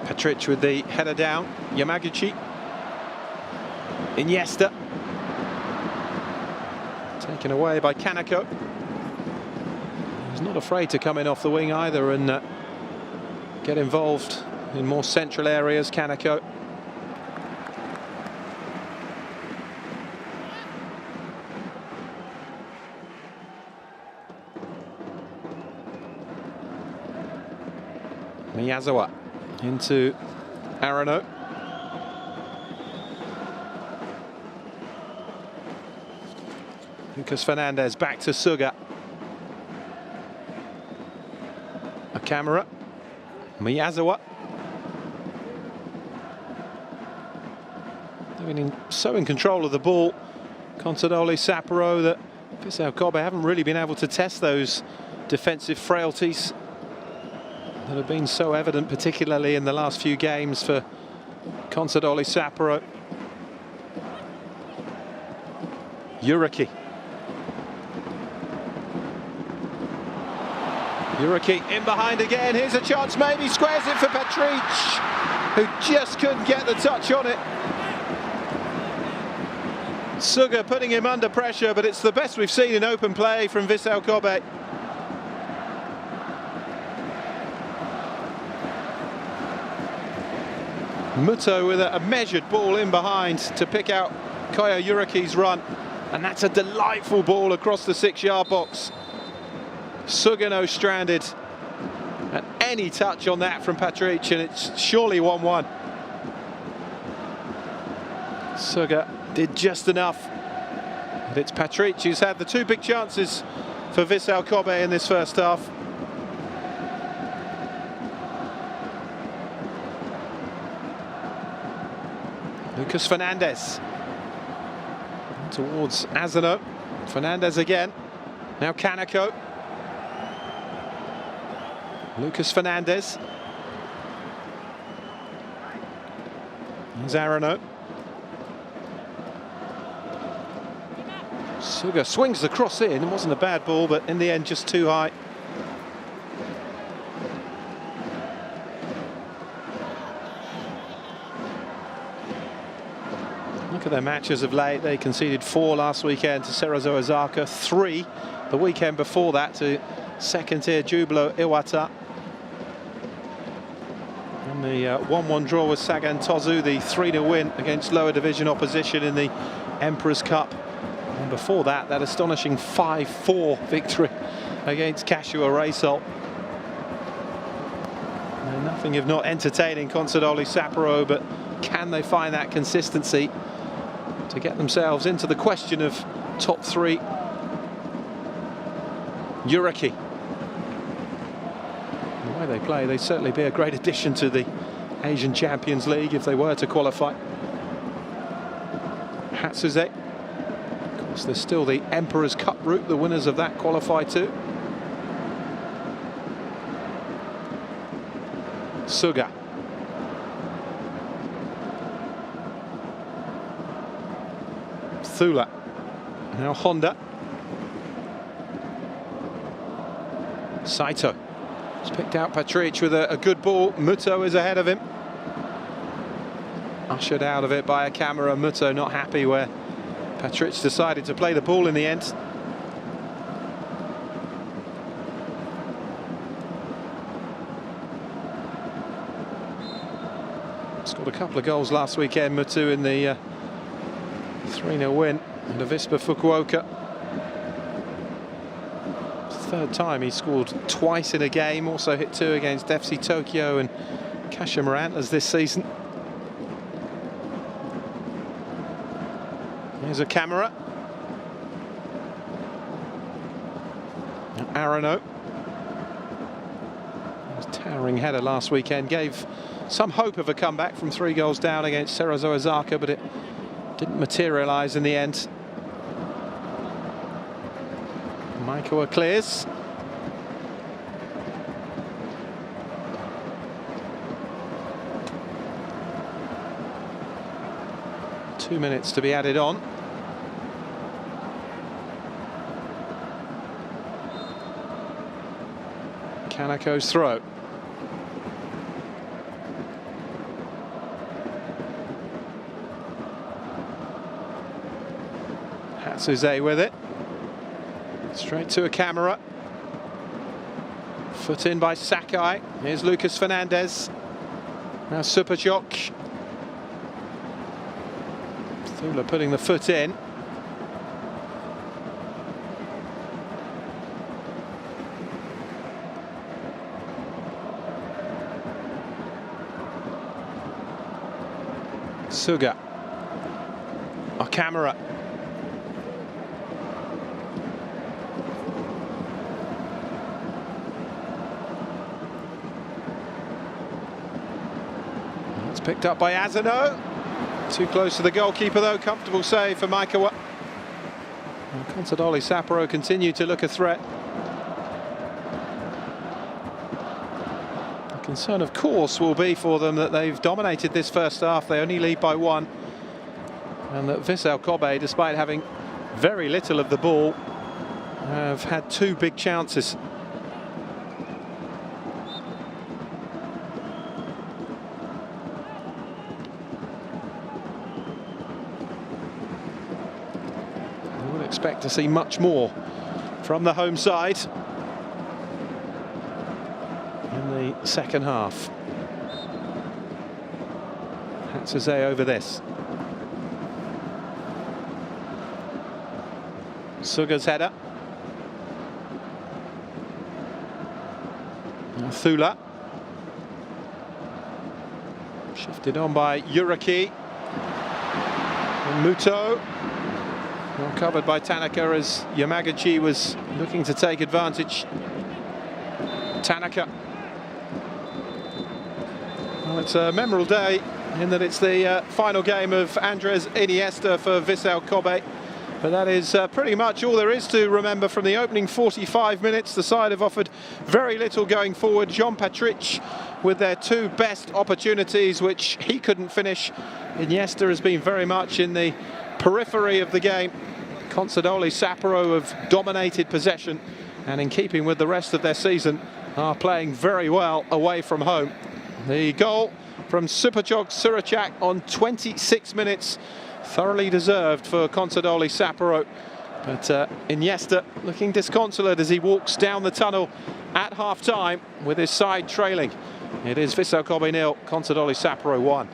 Patrick with the header down. Yamaguchi. Iniesta. Taken away by Kaneko. He's not afraid to come in off the wing either and get involved in more central areas, Kaneko. Miyazawa into Arano. Lucas Fernandez back to Suga. A camera. Miyazawa. They've been so in control of the ball, Consadole Sapporo, that Vissel Kobe haven't really been able to test those defensive frailties that have been so evident, particularly in the last few games for Consadole Sapporo. Yuriki. Yuriki in behind again. Here's a chance, maybe squares it for Patrick, who just couldn't get the touch on it. Suga putting him under pressure, but it's the best we've seen in open play from Vissel Kobe. Muto with a measured ball in behind to pick out Koya Yuriki's run, and that's a delightful ball across the 6-yard box. Sugano stranded, and any touch on that from Patrick, and it's surely 1-1. Suga did just enough, but it's Patrick who's had the 2 big chances for Vissel Kobe in this first half. Lucas Fernandez. Towards Asano. Fernandez again. Now Kaneko. Lucas Fernandez. Here's Arano. Suga swings the cross in. It wasn't a bad ball, but in the end just too high. Look at their matches of late. They conceded 4 last weekend to Cerezo Osaka, 3 the weekend before that to second-tier Jubilo Iwata. And the 1-1 draw with Sagan Tosu, the 3-0 win against lower division opposition in the Emperor's Cup. And before that, that astonishing 5-4 victory against Kashiwa Reysol. Nothing if not entertaining Consadole Sapporo, but can they find that consistency to get themselves into the question of top 3? Ureki. The way they play, they'd certainly be a great addition to the Asian Champions League if they were to qualify. Hatsuze. Of course, there's still the Emperor's Cup route. The winners of that qualify too. Suga. Thula. Now Honda. Saito. He's picked out Patric with a good ball. Muto is ahead of him. Ushered out of it by a camera. Muto not happy where Patric decided to play the ball in the end. Scored a couple of goals last weekend, Muto, in the 3-0 win under Vispa Fukuoka. Third time he scored twice in a game, also hit 2 against FC Tokyo and Kashima Antlers this season. Here's a camera. Arano. His towering header last weekend gave some hope of a comeback from 3 goals down against Cerezo Osaka, but it didn't materialise in the end. Maikawa clears. Two minutes to be added on. Kaneko's throw. Hatsuze with it. Straight to a camera. Foot in by Sakai. Here's Lucas Fernandez. Now Supachok. Thula putting the foot in. Suga. A camera. Picked up by Asano. Too close to the goalkeeper though. Comfortable save for Maikawa. Consadole Sapporo continue to look a threat. The concern of course will be for them that they've dominated this first half. They only lead by 1. And that Vissel Kobe, despite having very little of the ball, have had 2 big chances. Expect to see much more from the home side in the second half. Hatsuze over this. Suga's header. Now Thula. Shifted on by Ureki. And Muto. Well covered by Tanaka as Yamaguchi was looking to take advantage. Tanaka. Well, it's a memorable day in that it's the final game of Andres Iniesta for Vissel Kobe. But that is pretty much all there is to remember from the opening 45 minutes. The side have offered very little going forward. Jean-Patrick with their two best opportunities, which he couldn't finish. Iniesta has been very much in the periphery of the game. Consadole Sapporo have dominated possession, and in keeping with the rest of their season, are playing very well away from home. The goal from Supachog Surachak on 26 minutes, thoroughly deserved for Consadole Sapporo. But Iniesta looking disconsolate as he walks down the tunnel at half-time with his side trailing. It is Vissel Kobe 0, Consadole Sapporo 1.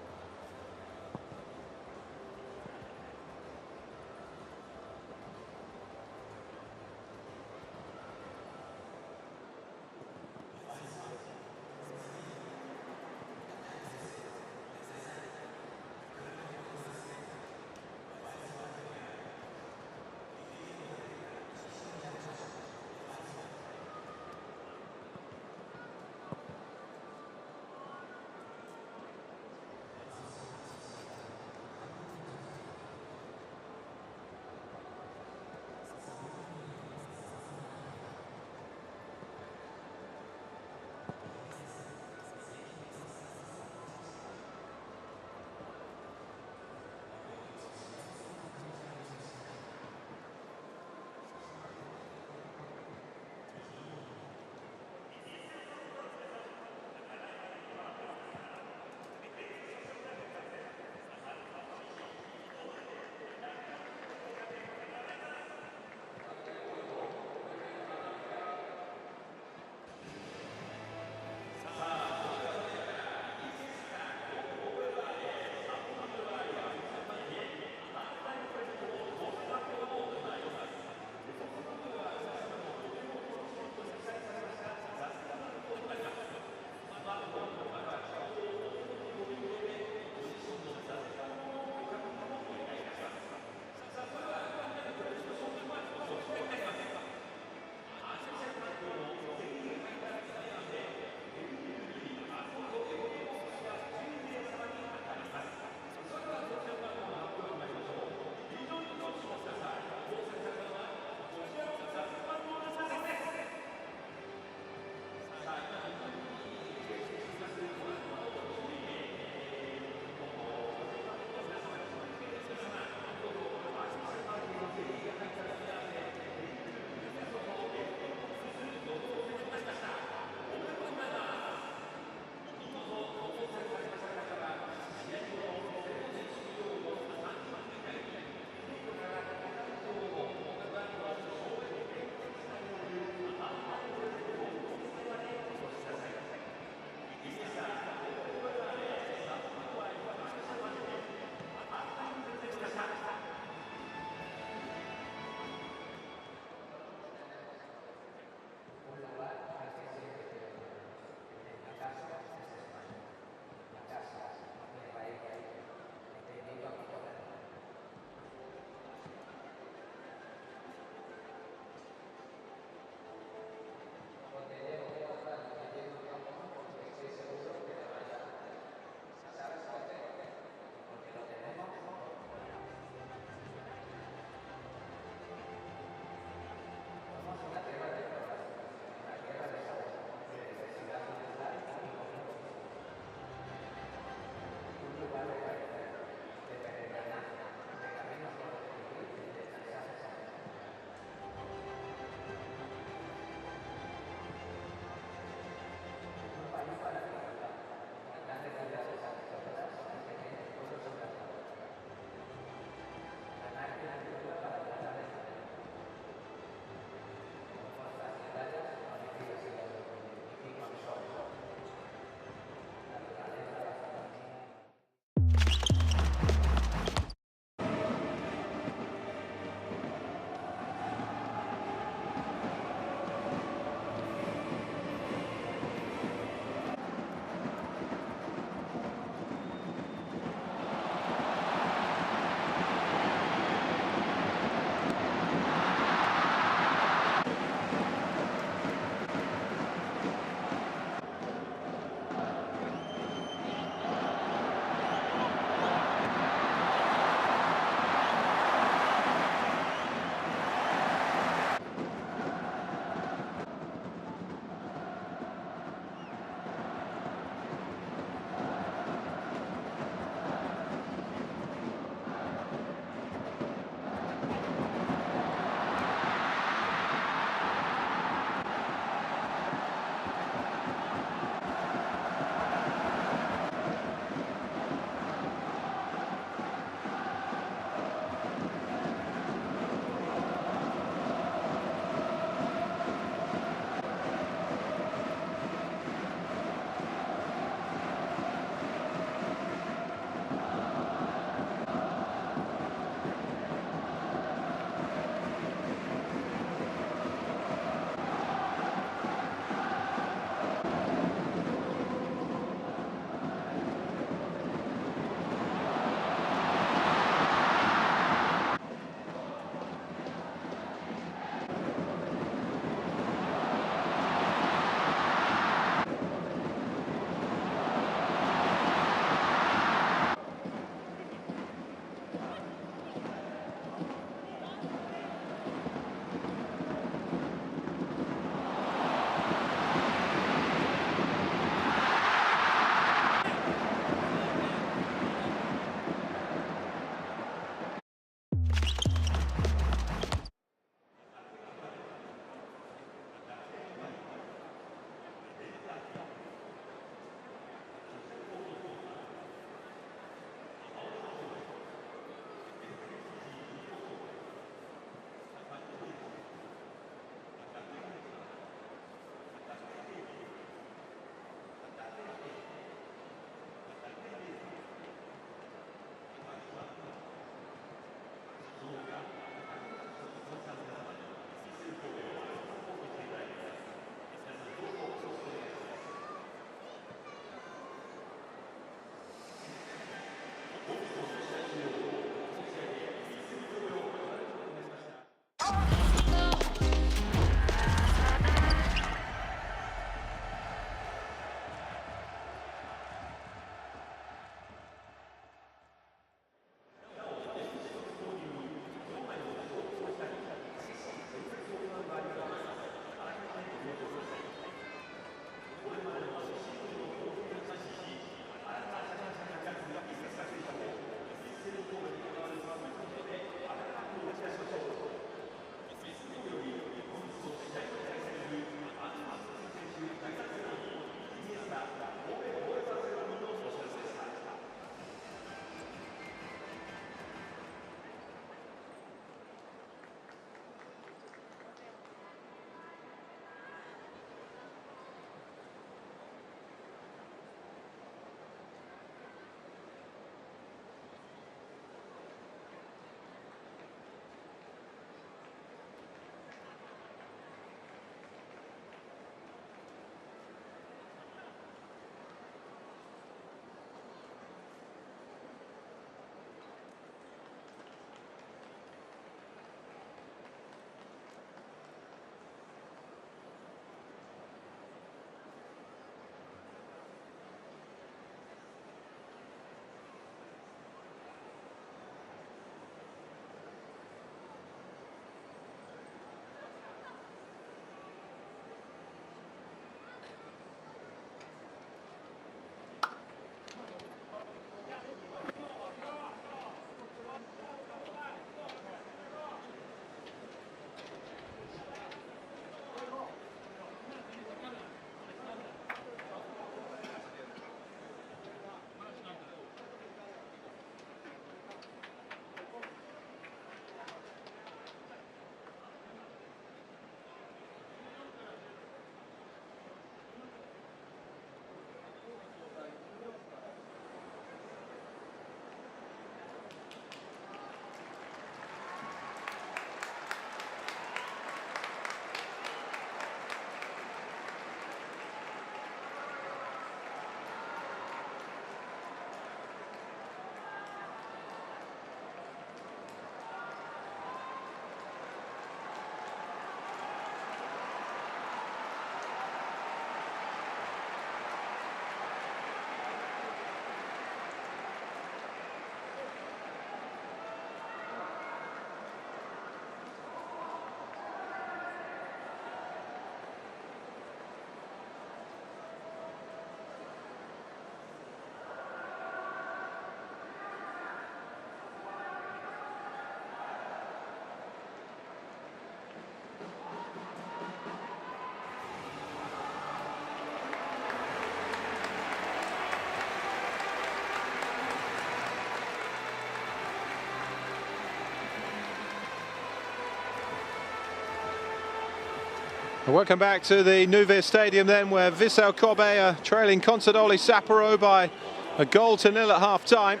Welcome back to the NOEVIR Stadium then, where Vissel Kobe are trailing Consadole Sapporo by a goal to nil at half-time.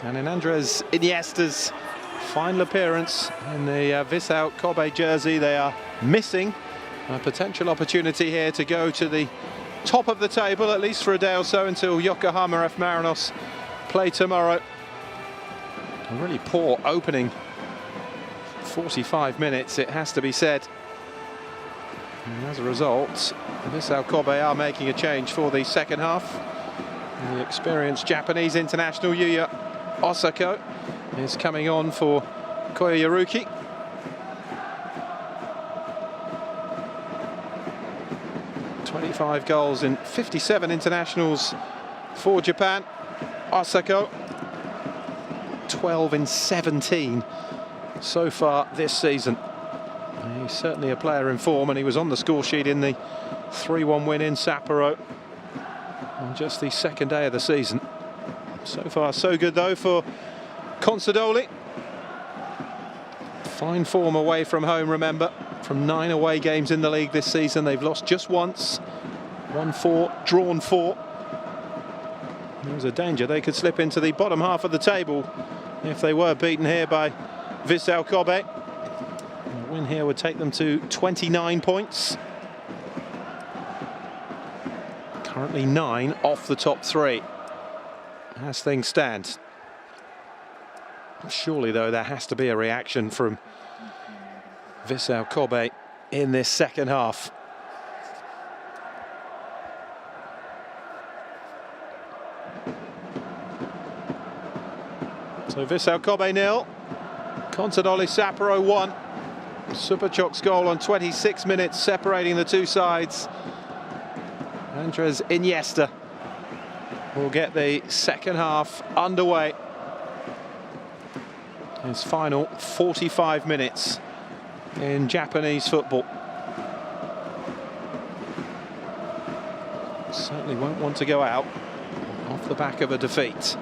And in Andres Iniesta's final appearance in the Vissel Kobe jersey, they are missing a potential opportunity here to go to the top of the table, at least for a day or so, until Yokohama F. Marinos play tomorrow. A really poor opening 45 minutes, it has to be said. And as a result, Vissel Kobe are making a change for the second half. And the experienced Japanese international Yuya Osako is coming on for Koyaruki. "25 goals in 57 internationals for Japan. Osako, 12 in 17 so far this season. He's certainly a player in form, and he was on the score sheet in the 3-1 win in Sapporo on just the second day of the season. So far, so good, though, for Consadole. Fine form away from home, remember. From 9 away games in the league this season, they've lost just once. Won 4, drawn 4. There was a danger they could slip into the bottom half of the table if they were beaten here by Vissel Kobe. A win here would take them to 29 points. Currently 9 off the top 3 as things stand. Surely, though, there has to be a reaction from Vissel Kobe in this second half. So Vissel Kobe 0, Consadole Sapporo 1. Superchok's goal on 26 minutes, separating the two sides. Andres Iniesta will get the second half underway. His final 45 minutes in Japanese football. Certainly won't want to go out off the back of a defeat.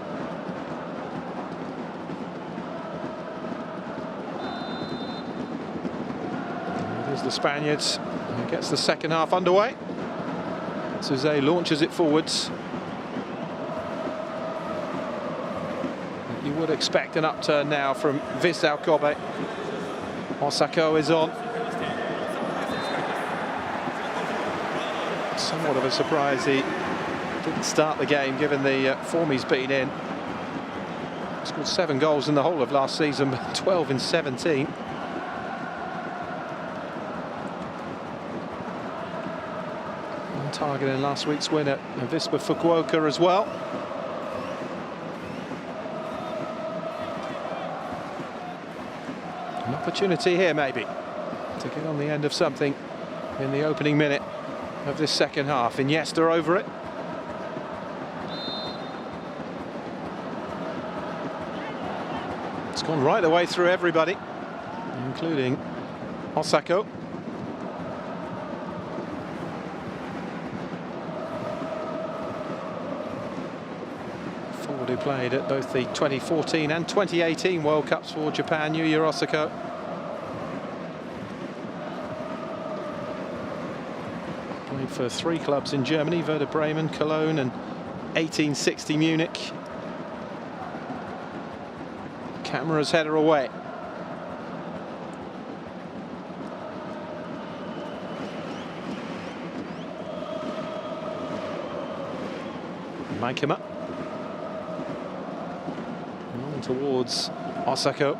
There's the Spaniards. He gets the second half underway. Suze launches it forwards. You would expect an upturn now from Vissel Kobe. Osako is on. Somewhat of a surprise he didn't start the game, given the form he's been in. Scored 7 goals in the whole of last season, 12 in 17. On target in last week's win at Vispa Fukuoka as well. An opportunity here, maybe, to get on the end of something in the opening minute of this second half. Iniesta over it. It's gone right the way through everybody, including Osako. Forward who played at both the 2014 and 2018 World Cups for Japan, Yuya Osako. Played for 3 clubs in Germany, Werder Bremen, Cologne and 1860 Munich. Camera's header away. Maikima. On towards Osako.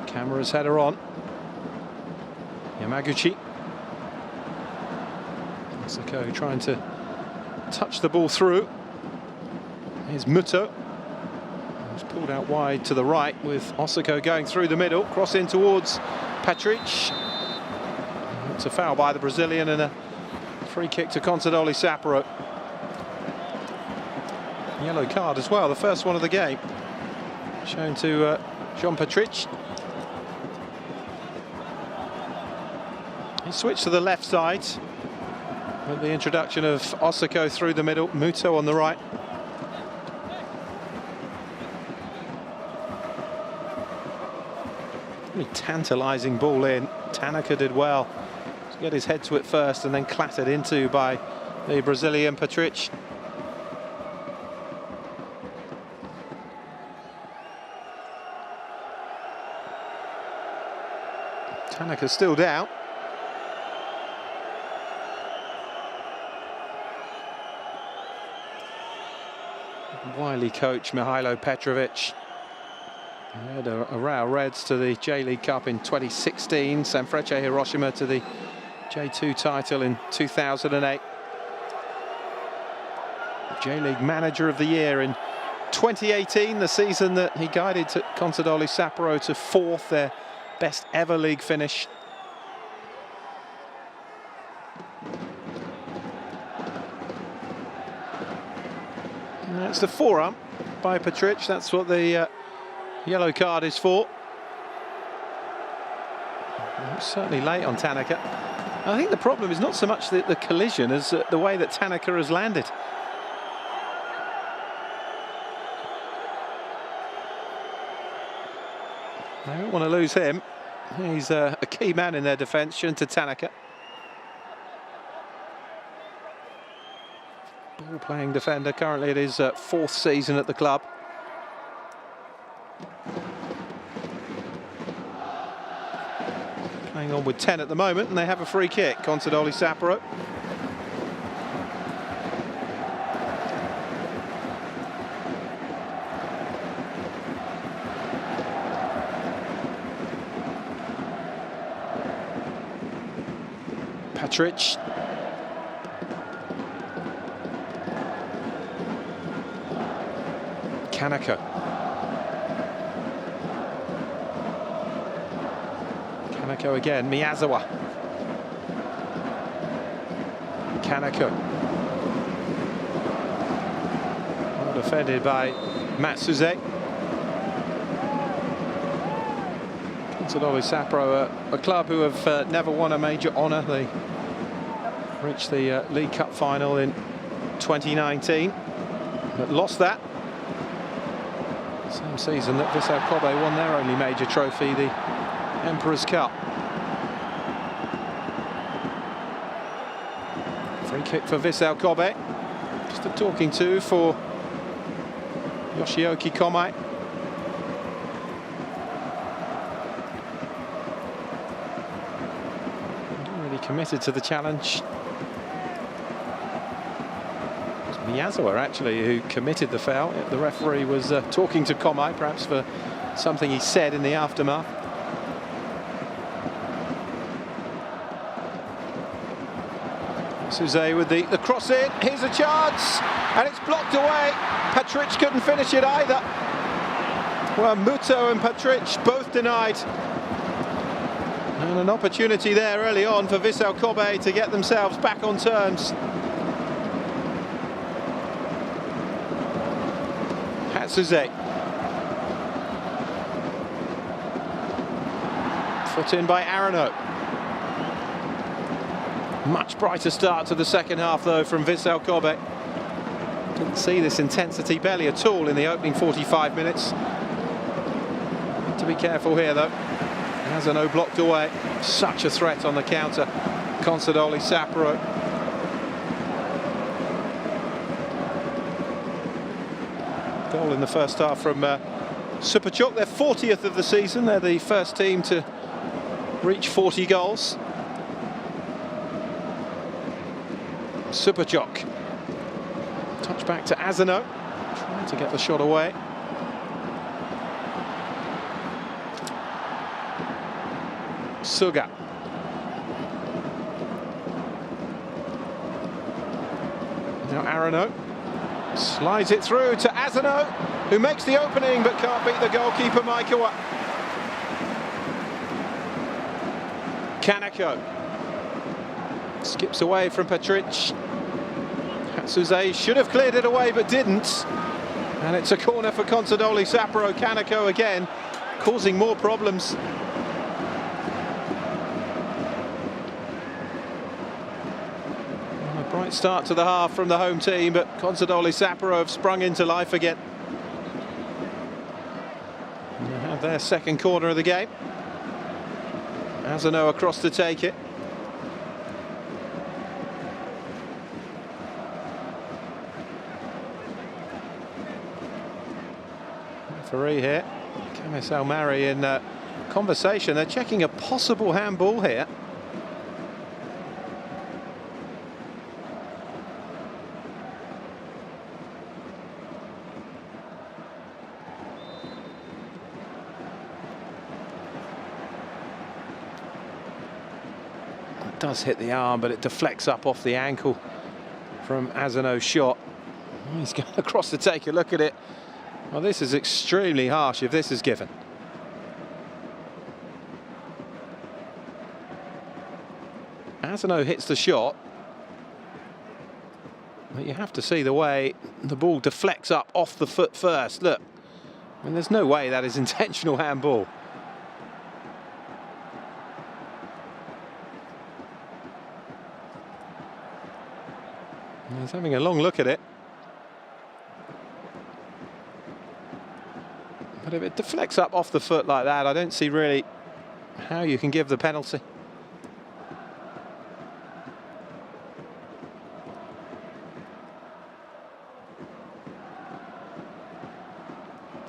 Camera's header on. Yamaguchi. Osako trying to touch the ball through. Here's Muto. He's pulled out wide to the right, with Osako going through the middle. Cross in towards Patrick. It's a foul by the Brazilian and a free kick to Consadole Sapporo. Yellow card as well, the first one of the game. Shown to Jean Patrick. He switched to the left side with the introduction of Osako through the middle, Muto on the right. Really tantalising ball in. Tanaka did well to get his head to it first and then clattered into by the Brazilian Patrick. Tanaka still down. Wily coach Mihailo Petrovic. He had a Real Reds to the J-League Cup in 2016, Sanfrecce Hiroshima to the J2 title in 2008. J-League Manager of the Year in 2018, the season that he guided to Consadole Sapporo to 4th, their best ever league finish. And that's the forearm by Patrick. That's what the yellow card is for. Certainly late on Tanaka. I think the problem is not so much the collision as the way that Tanaka has landed. They don't want to lose him. He's a key man in their defence, Shunta Tanaka. Ball-playing defender, currently at his 4th season at the club. Playing on with 10 at the moment, and they have a free kick, Consadole Sapporo. Patrick. Kaneko. Kaneko again, Miyazawa. Kaneko. Well defended by Matsuze. Consadole Sapporo, a club who have never won a major honour. They reached the League Cup final in 2019, but lost that. Same season that Vissel Kobe won their only major trophy, the Emperor's Cup. Free kick for Vissel Kobe. Just a talking to for Yoshioki Komai. Not really committed to the challenge. Miyazawa actually who committed the foul. The referee was talking to Komai, perhaps for something he said in the aftermath. Suze with the cross in. Here's a chance, and it's blocked away. Patrick couldn't finish it either. Well, Muto and Patrick both denied. And an opportunity there early on for Vissel Kobe to get themselves back on terms. Hatsuze. Foot in by Arano. Much brighter start to the second half, though, from Vissel Kobe. Didn't see this intensity barely at all in the opening 45 minutes. Need to be careful here, though. Asano blocked away. Such a threat on the counter. Consadole Sapporo. Goal in the first half from Superchuk. They're 40th of the season. They're the first team to reach 40 goals. Superchuk. Touch back to Asano. Trying to get the shot away. Suga. Now Arano slides it through to Asano, who makes the opening but can't beat the goalkeeper Maikawa. Kaneko skips away from Patrick. Hatsuze should have cleared it away but didn't. And it's a corner for Consadole Sapporo. Kaneko again causing more problems. A bright start to the half from the home team, but Consadole Sapporo have sprung into life again. And they have their second corner of the game. Asano across to take it. Referee here, Mari in conversation. They're checking a possible handball here. It does hit the arm, but it deflects up off the ankle from Asano's shot. He's going across to take a look at it. Well, this is extremely harsh if this is given. Asano hits the shot, but you have to see the way the ball deflects up off the foot first. Look, I mean, there's no way that is intentional handball. He's having a long look at it. But if it deflects up off the foot like that, I don't see really how you can give the penalty.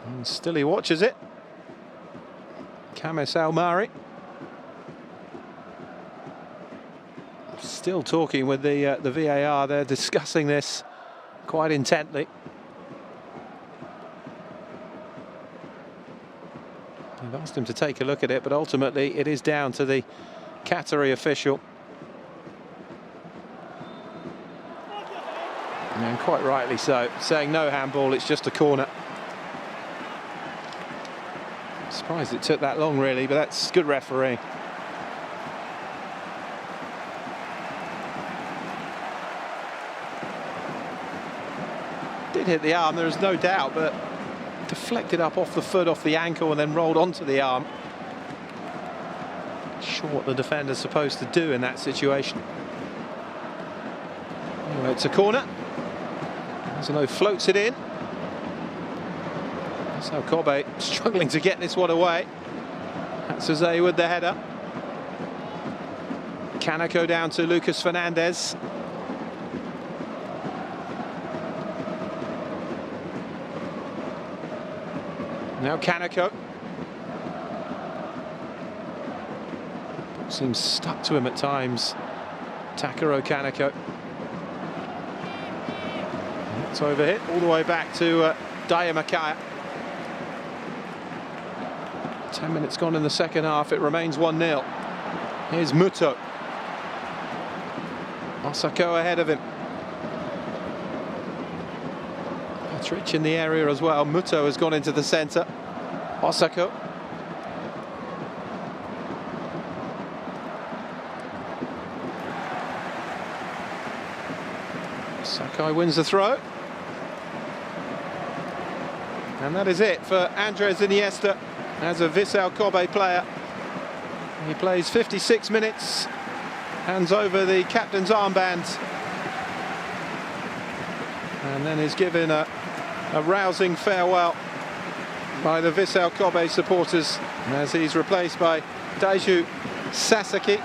And still he watches it. Mari. Still talking with the VAR. They're discussing this quite intently. They've asked him to take a look at it, but ultimately it is down to the Qatari official. And quite rightly so, saying no handball, it's just a corner. Surprised it took that long, really, but that's good refereeing. Did hit the arm, there is no doubt, but deflected up off the foot, off the ankle, and then rolled onto the arm. Not sure what the defender's supposed to do in that situation. Anyway, it's a corner. Asano floats it in. So Kobe struggling to get this one away. Hatsuze with the header. Kaneko down to Lucas Fernandez. Now Kaneko. Seems stuck to him at times. Takaro Kaneko. It's overhit all the way back to Daya Makaya. 10 minutes gone in the second half. It remains 1-0. Here's Muto. Osako ahead of him. Patrick in the area as well. Muto has gone into the centre. Osako. Sakai wins the throw. And that is it for Andres Iniesta as a Vissel Kobe player. He plays 56 minutes, hands over the captain's armband, and then is given a rousing farewell by the Vissel Kobe supporters as he's replaced by Daiju Sasaki.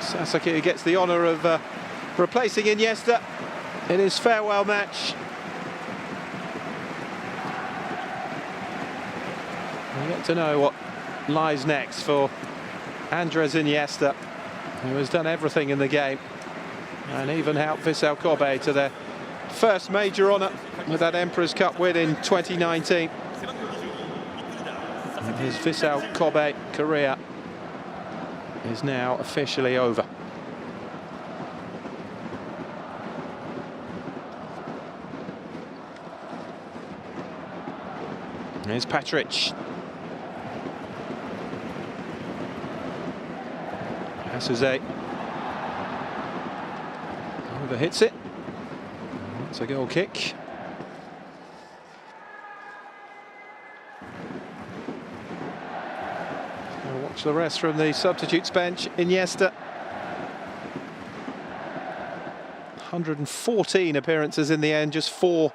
Sasaki who gets the honour of replacing Iniesta in his farewell match. We get to know what lies next for Andres Iniesta, who has done everything in the game and even helped Vissel Kobe to their first major honour with that Emperor's Cup win in 2019. And his Vissel Kobe career is now officially over. Here's Patrick. Yasuze overhits it. It's a goal kick. We'll watch the rest from the substitutes bench. Iniesta. 114 appearances in the end, just 4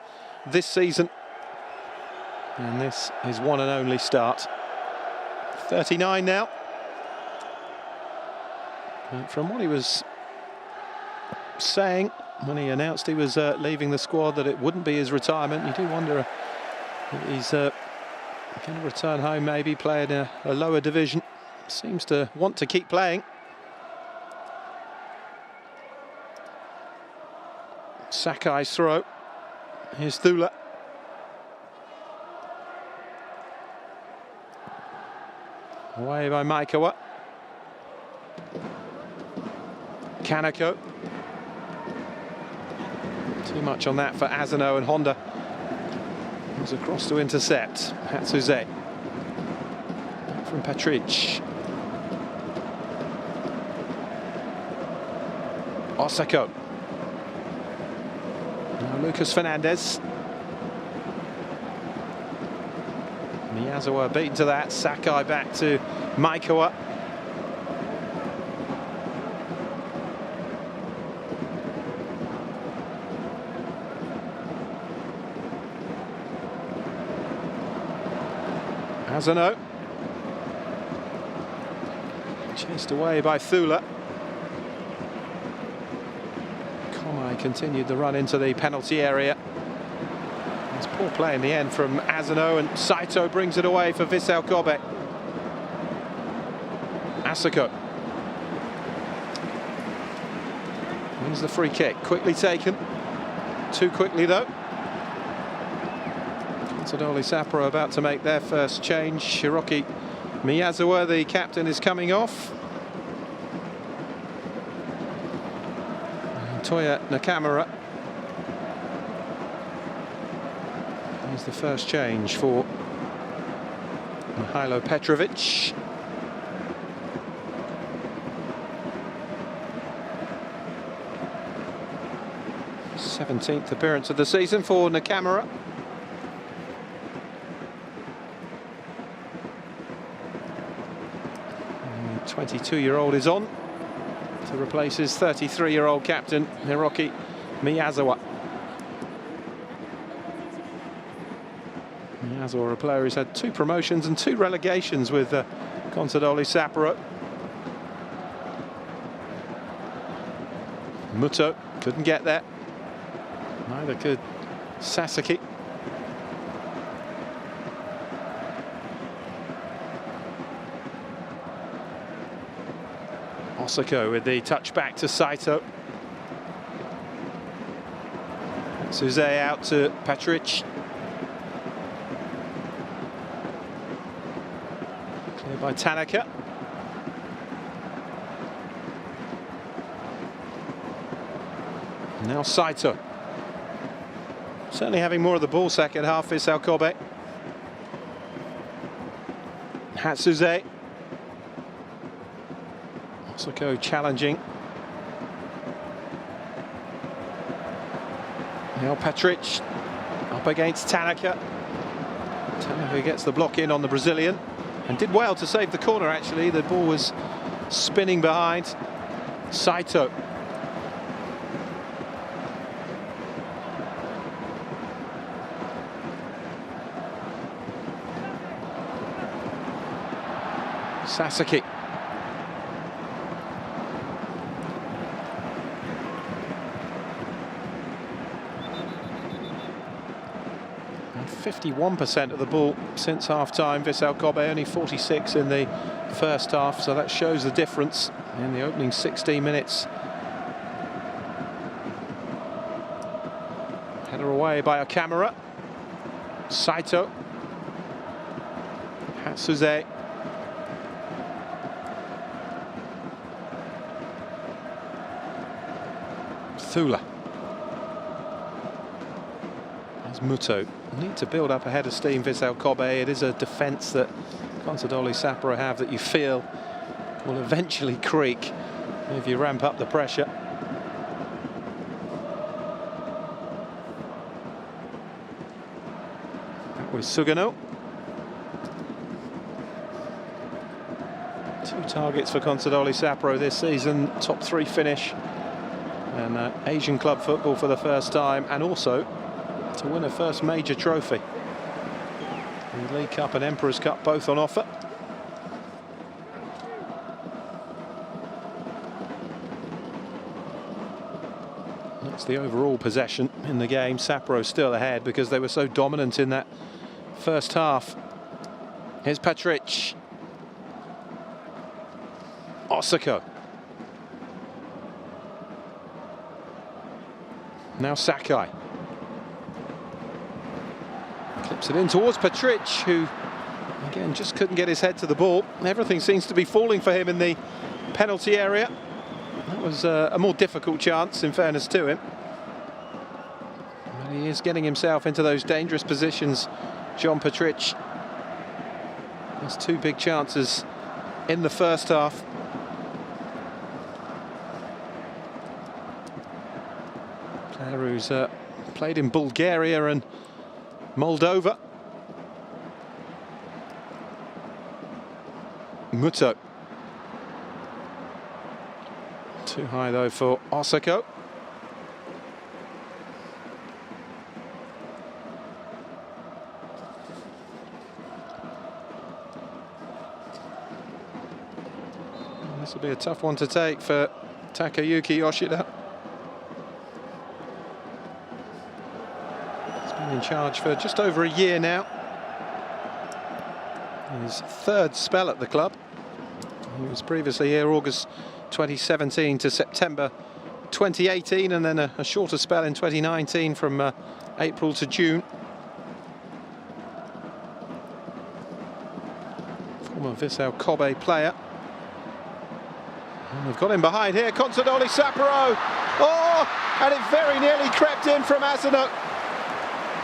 this season. And this is one and only start. 39 now. From what he was saying when he announced he was leaving the squad, that it wouldn't be his retirement. You do wonder if he's going to return home, maybe play in a lower division. Seems to want to keep playing. Sakai's throw. Here's Thula. Away by Maikawa. Kaneko. Too much on that for Asano, and Honda was across to intercept. Hatsuze. From Patric. Osako. Now Lucas Fernandez. Miyazawa beaten to that. Sakai back to Maikawa. Asano. Chased away by Thula. Komai continued the run into the penalty area. It's poor play in the end from Asano, and Saito brings it away for Vissel Kobe. Asako wins the free kick. Quickly taken. Too quickly though. Consadole Sapporo about to make their first change. Hiroki Miyazawa, the captain, is coming off. And Toya Nakamura is the first change for Mihailo Petrovic. Seventeenth appearance of the season for Nakamura. 22-year-old is on to replace his 33-year-old captain, Hiroki Miyazawa. Miyazawa, a player who's had 2 promotions and 2 relegations with Consadole Sapporo. Muto couldn't get there. Neither could Sasaki. Osako with the touch back to Saito. Suze out to Patric. Cleared by Tanaka. Now Saito. Certainly having more of the ball second half, Vissel Kobe. Hatsuze. Osako challenging. Now Patric up against Tanaka. Tanaka gets the block in on the Brazilian and did well to save the corner, actually. The ball was spinning behind. Saito. Sasaki. And 51% of the ball since half-time. Vissel Kobe only 46 in the first half, so that shows the difference in the opening 16 minutes. Header away by Okamura. Saito. Hatsuze. Thula. As Muto. Need to build up a head of steam, Vissel Kobe. It is a defence that Consadole Sapporo have that you feel will eventually creak if you ramp up the pressure. That was Sugano. 2 targets for Consadole Sapporo this season. Top 3 finish. And Asian club football for the first time, and also to win a first major trophy. The League Cup and Emperor's Cup both on offer. That's the overall possession in the game. Sapporo still ahead because they were so dominant in that first half. Here's Patrick. Osako. Now Sakai. Clips it in towards Patrick, who again just couldn't get his head to the ball. Everything seems to be falling for him in the penalty area. That was a more difficult chance, in fairness to him. But he is getting himself into those dangerous positions, John Patrick. There's two big chances in the first half. Player who's played in Bulgaria and Moldova. Muto. Too high though for Osako. This will be a tough one to take for Takayuki Yoshida. He's been in charge for just over a year now. His third spell at the club. He was previously here August 2017 to September 2018, and then a shorter spell in 2019 from April to June. Former Vissel Kobe player. And they've got him behind here, Consadole Sapporo. Oh, and it very nearly crept in from Asano.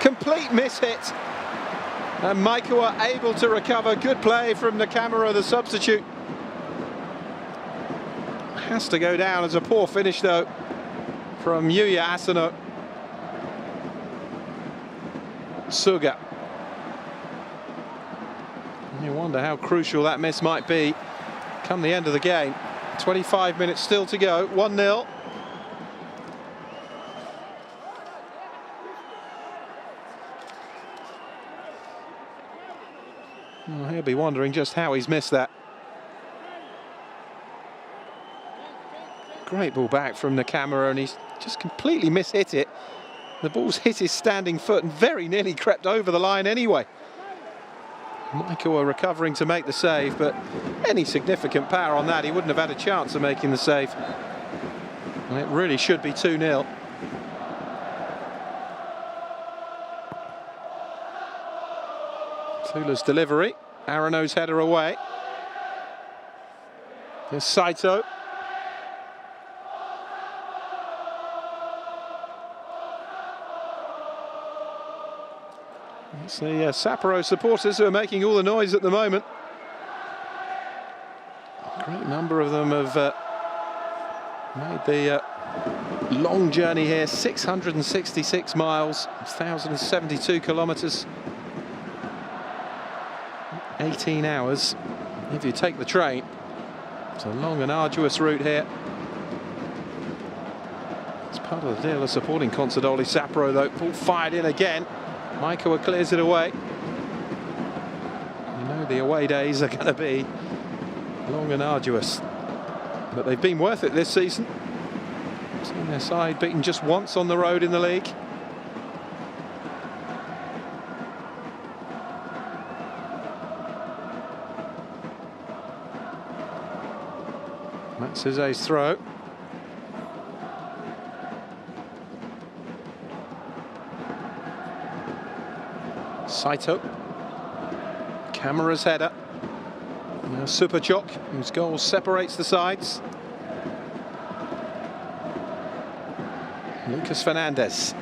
Complete mishit. And Maikawa able to recover. Good play from Nakamura, the substitute. Has to go down as a poor finish though from Yuya Asano. Suga. And you wonder how crucial that miss might be come the end of the game. 25 minutes still to go, 1-0. Well, he'll be wondering just how he's missed that. Great ball back from Nakamura, and he's just completely mishit it. The ball's hit his standing foot and very nearly crept over the line anyway. Maikawa recovering to make the save, but any significant power on that, he wouldn't have had a chance of making the save. And it really should be 2-0. Tula's delivery, Arano's header away. Here's Saito. It's the Sapporo supporters who are making all the noise at the moment. A great number of them have made the long journey here, 666 miles, 1,072 kilometres, 18 hours if you take the train. It's a long and arduous route here. It's part of the deal of supporting Consadole Sapporo though. Ball fired in again. Maikawa clears it away. You know the away days are going to be long and arduous, but they've been worth it this season. Seen their side beaten just once on the road in the league. Matsuze's throw. Saito. Kamura's header. Now Superchok, whose goal separates the sides. Lucas Fernandez.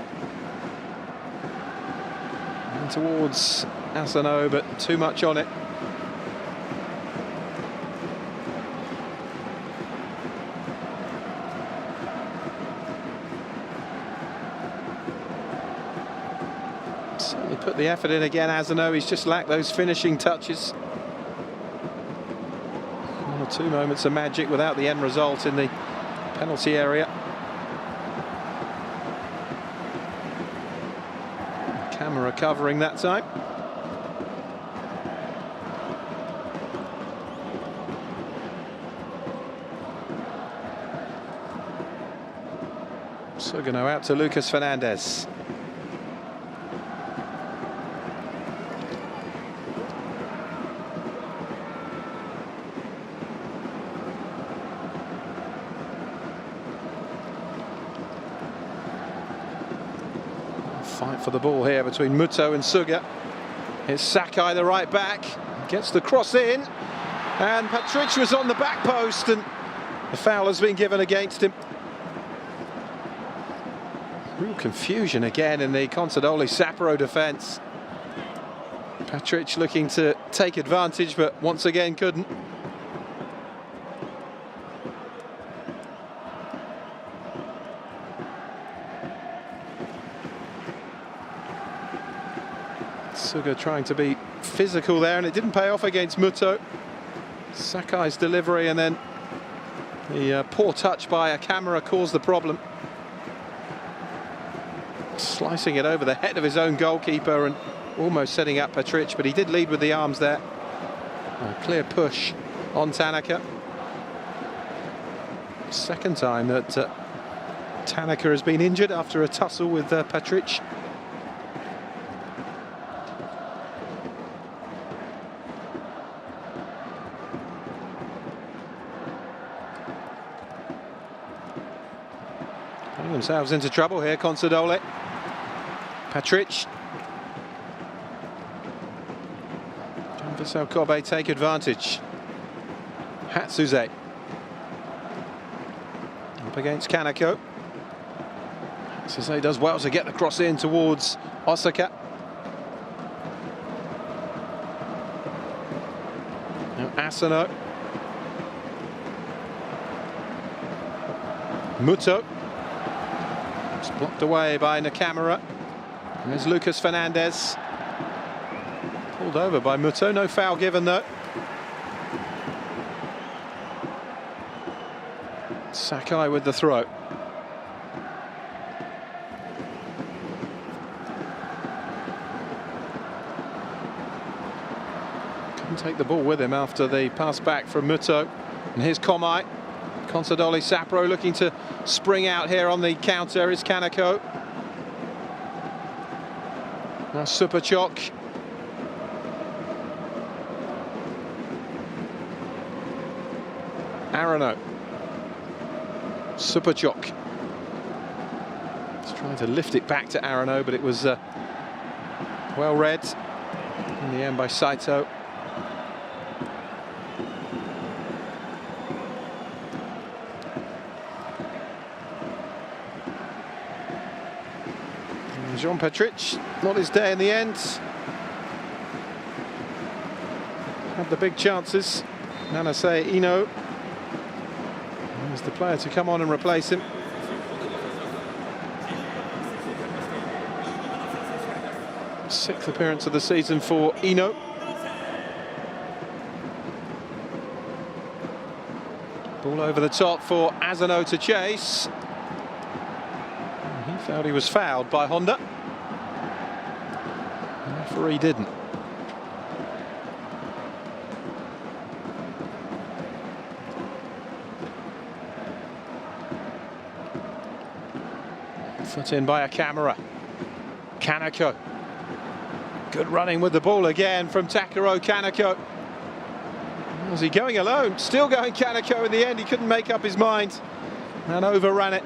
And towards Asano, but too much on it. Certainly put the effort in again, Asano. He's just lacked those finishing touches. One or two moments of magic without the end result in the penalty area. Camera covering that time. Sugano out to Lucas Fernandez. Fight for the ball here between Muto and Suga. It's Sakai, the right back, gets the cross in, and Patrick was on the back post, and the foul has been given against him. Real confusion again in the Consadole Sapporo defence. Patrick looking to take advantage, but once again couldn't. Suga trying to be physical there, and it didn't pay off against Muto. Sakai's delivery and then the poor touch by a camera caused the problem. Slicing it over the head of his own goalkeeper and almost setting up Patrick, but he did lead with the arms there. A clear push on Tanaka. Second time that Tanaka has been injured after a tussle with Patrick. Getting themselves into trouble here, Consadole. Patrick. Can Vissel Kobe take advantage? Hatsuze. Up against Kaneko. Hatsuze does well to get the cross in towards Osaka. Now Asano. Muto. It's blocked away by Nakamura. And there's Lucas Fernandez. Pulled over by Muto. No foul given though. Sakai with the throw. Couldn't take the ball with him after the pass back from Muto. And here's Komai. Consadole Sapporo looking to spring out here on the counter is Kaneko. Now Superchok. Arano. Superchok. He's trying to lift it back to Arano, but it was well read in the end by Saito. Jean-Patrick, not his day in the end. Had the big chances. Nanase Ino is the player to come on and replace him. Sixth appearance of the season for Ino. Ball over the top for Asano to chase. He felt he was fouled by Honda. The referee didn't. Foot in by a camera. Kaneko. Good running with the ball again from Takuro Kaneko. Was he going alone? Still going Kaneko in the end. He couldn't make up his mind and overran it.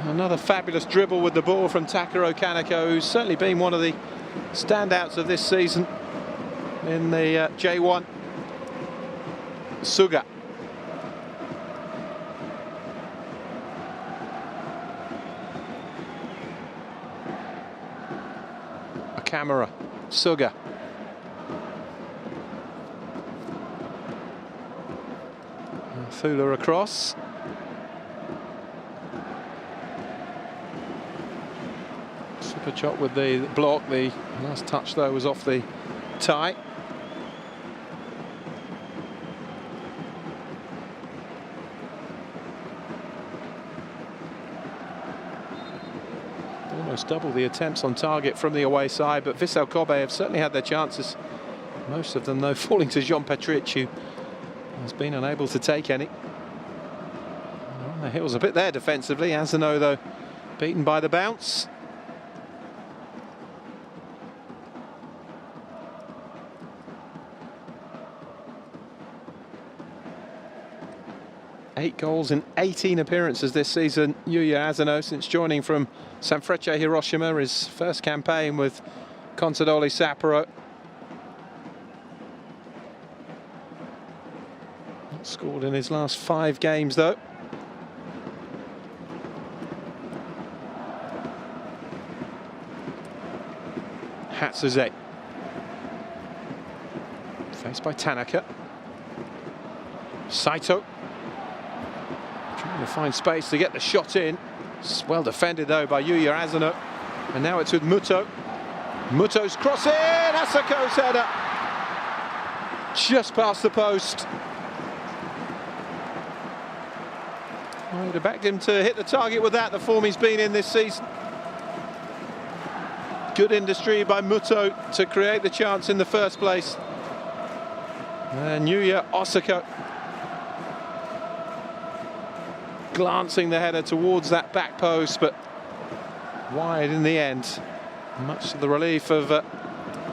Another fabulous dribble with the ball from Takuro Kaneko, who's certainly been one of the standouts of this season in the J1. Suga. A camera. Suga. Fula across. Superchok with the block. The last touch though was off the tie. Almost double the attempts on target from the away side, but Vissel Kobe have certainly had their chances. Most of them though falling to Jean-Patrick, who has been unable to take any. The heels a bit there defensively. Asano, though, beaten by the bounce. Eight goals in 18 appearances this season, Yuya Asano, since joining from Sanfrecce Hiroshima, his first campaign with Consadole Sapporo. Not scored in his last 5 games, though. Hatsuze. Faced by Tanaka. Saito. Trying to find space to get the shot in. It's well defended, though, by Yuya Asano. And now it's with Muto. Muto's cross in. Asako's header. Just past the post. I would have backed him to hit the target with that, the form he's been in this season. Good industry by Muto to create the chance in the first place. And Yuya Osako glancing the header towards that back post, but wide in the end. Much to the relief of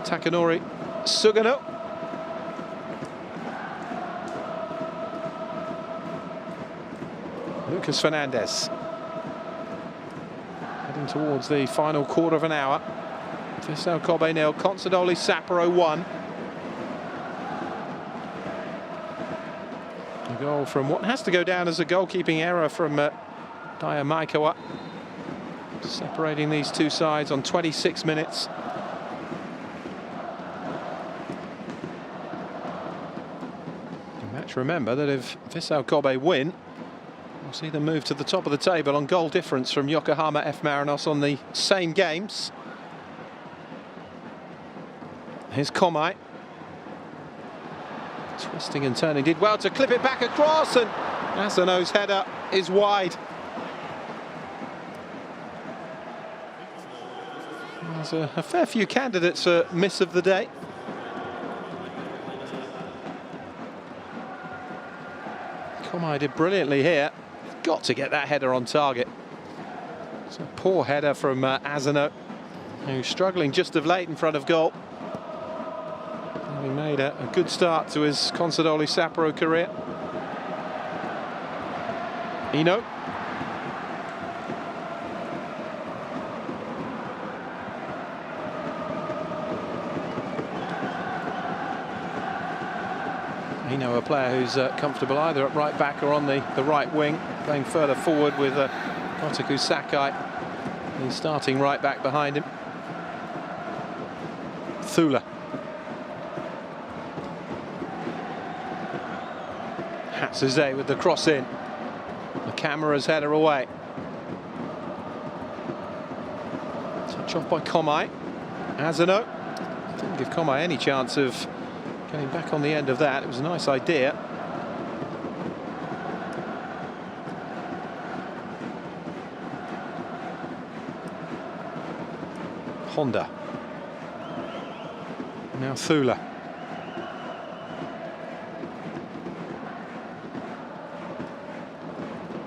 Takanori Sugano. Lucas Fernandez heading towards the final quarter of an hour. Vissel Kobe 0, Consadole Sapporo 1. A goal from what has to go down as a goalkeeping error from Daya Maikawa, separating these two sides on 26 minutes. The match, remember, that if Vissel Kobe win, we'll see them move to the top of the table on goal difference from Yokohama F. Marinos on the same games. Here's Komai. Twisting and turning, did well to clip it back across, and Asano's header is wide. There's a fair few candidates for miss of the day. Komai did brilliantly here. Got to get that header on target. It's a poor header from Asano, who's struggling just of late in front of goal. Having made a good start to his Consadole Sapporo career. Ino. Ino, a player who's comfortable either at right back or on the right wing, playing further forward with Kotaku Sakai, he's starting right back behind him. Thula. Hatsuze with the cross in. The camera's header away. Touch off by Komai. Asano. Didn't give Komai any chance of getting back on the end of that. It was a nice idea. Honda. Now Thula.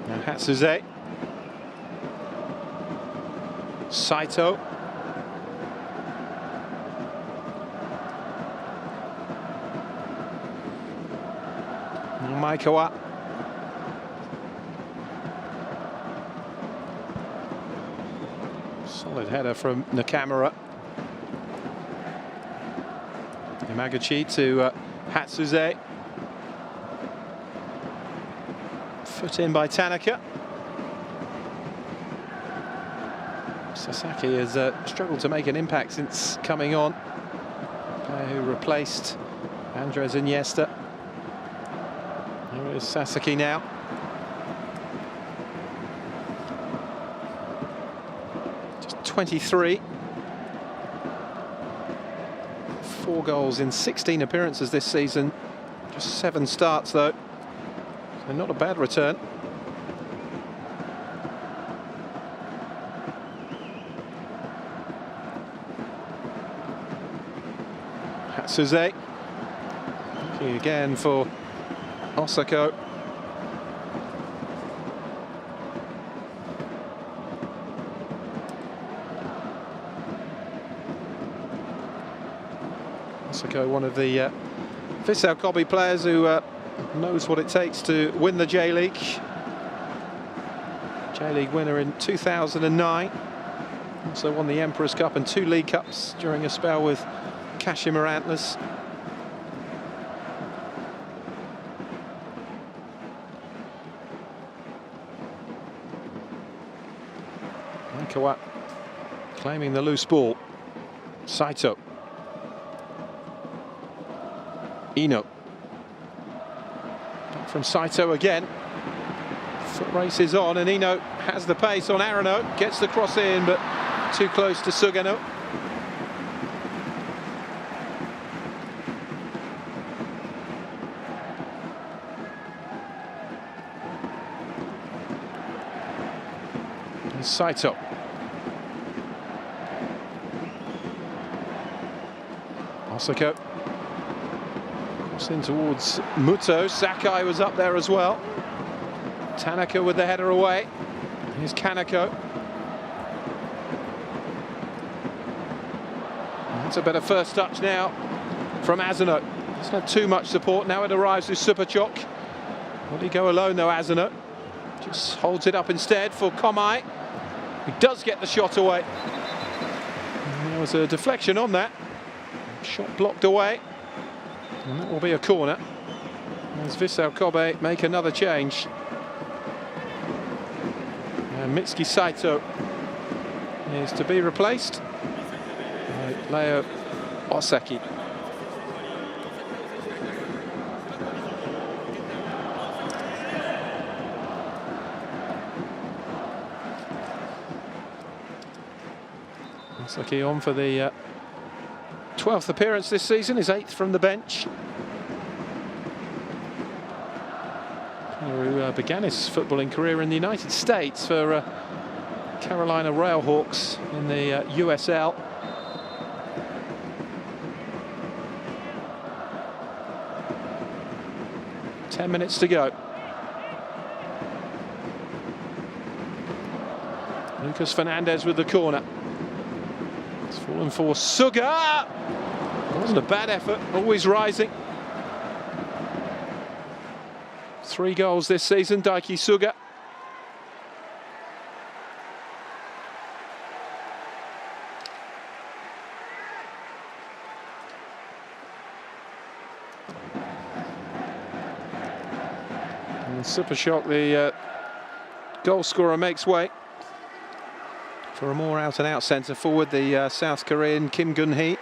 Now Hatsuze. Saito. Maikawa. Solid header from Nakamura. Yamaguchi to Hatsuze. Foot in by Tanaka. Sasaki has struggled to make an impact since coming on. Player who replaced Andres Iniesta. Here is Sasaki now. Just 23. 4 goals in 16 appearances this season. Just 7 starts, though. So not a bad return. Hatsuze. Looking again for Osako. Osako, one of the Vissel Kobe players who knows what it takes to win the J-League. J-League winner in 2009. Also won the Emperor's Cup and 2 League Cups during a spell with Kashima Antlers. Kawa claiming the loose ball. Saito. Ino. Back from Saito again. Foot race is on, and Ino has the pace on Arano. Gets the cross in, but too close to Sugano. And Saito. Osako. Crossing towards Muto. Sakai was up there as well. Tanaka with the header away. Here's Kaneko. That's a better first touch now from Asano. Doesn't have too much support. Now it arrives with Superchok. Will he go alone though, Asano? Just holds it up instead for Komai. He does get the shot away. And there was a deflection on that. Shot blocked away. And that will be a corner. As Vissel Kobe make another change. And Mitsuki Saito is to be replaced by Leo Osaki. Osaki on for the 12th appearance this season, his 8th from the bench. Who began his footballing career in the United States for Carolina Railhawks in the USL. Ten minutes to go. Lucas Fernandez with the corner. It's fallen for Suga. Wasn't a bad effort, always rising. 3 goals this season, Daiki Suga. And Superchok, the goal scorer, makes way for a more out-and-out centre forward, the South Korean Kim Gun-hee.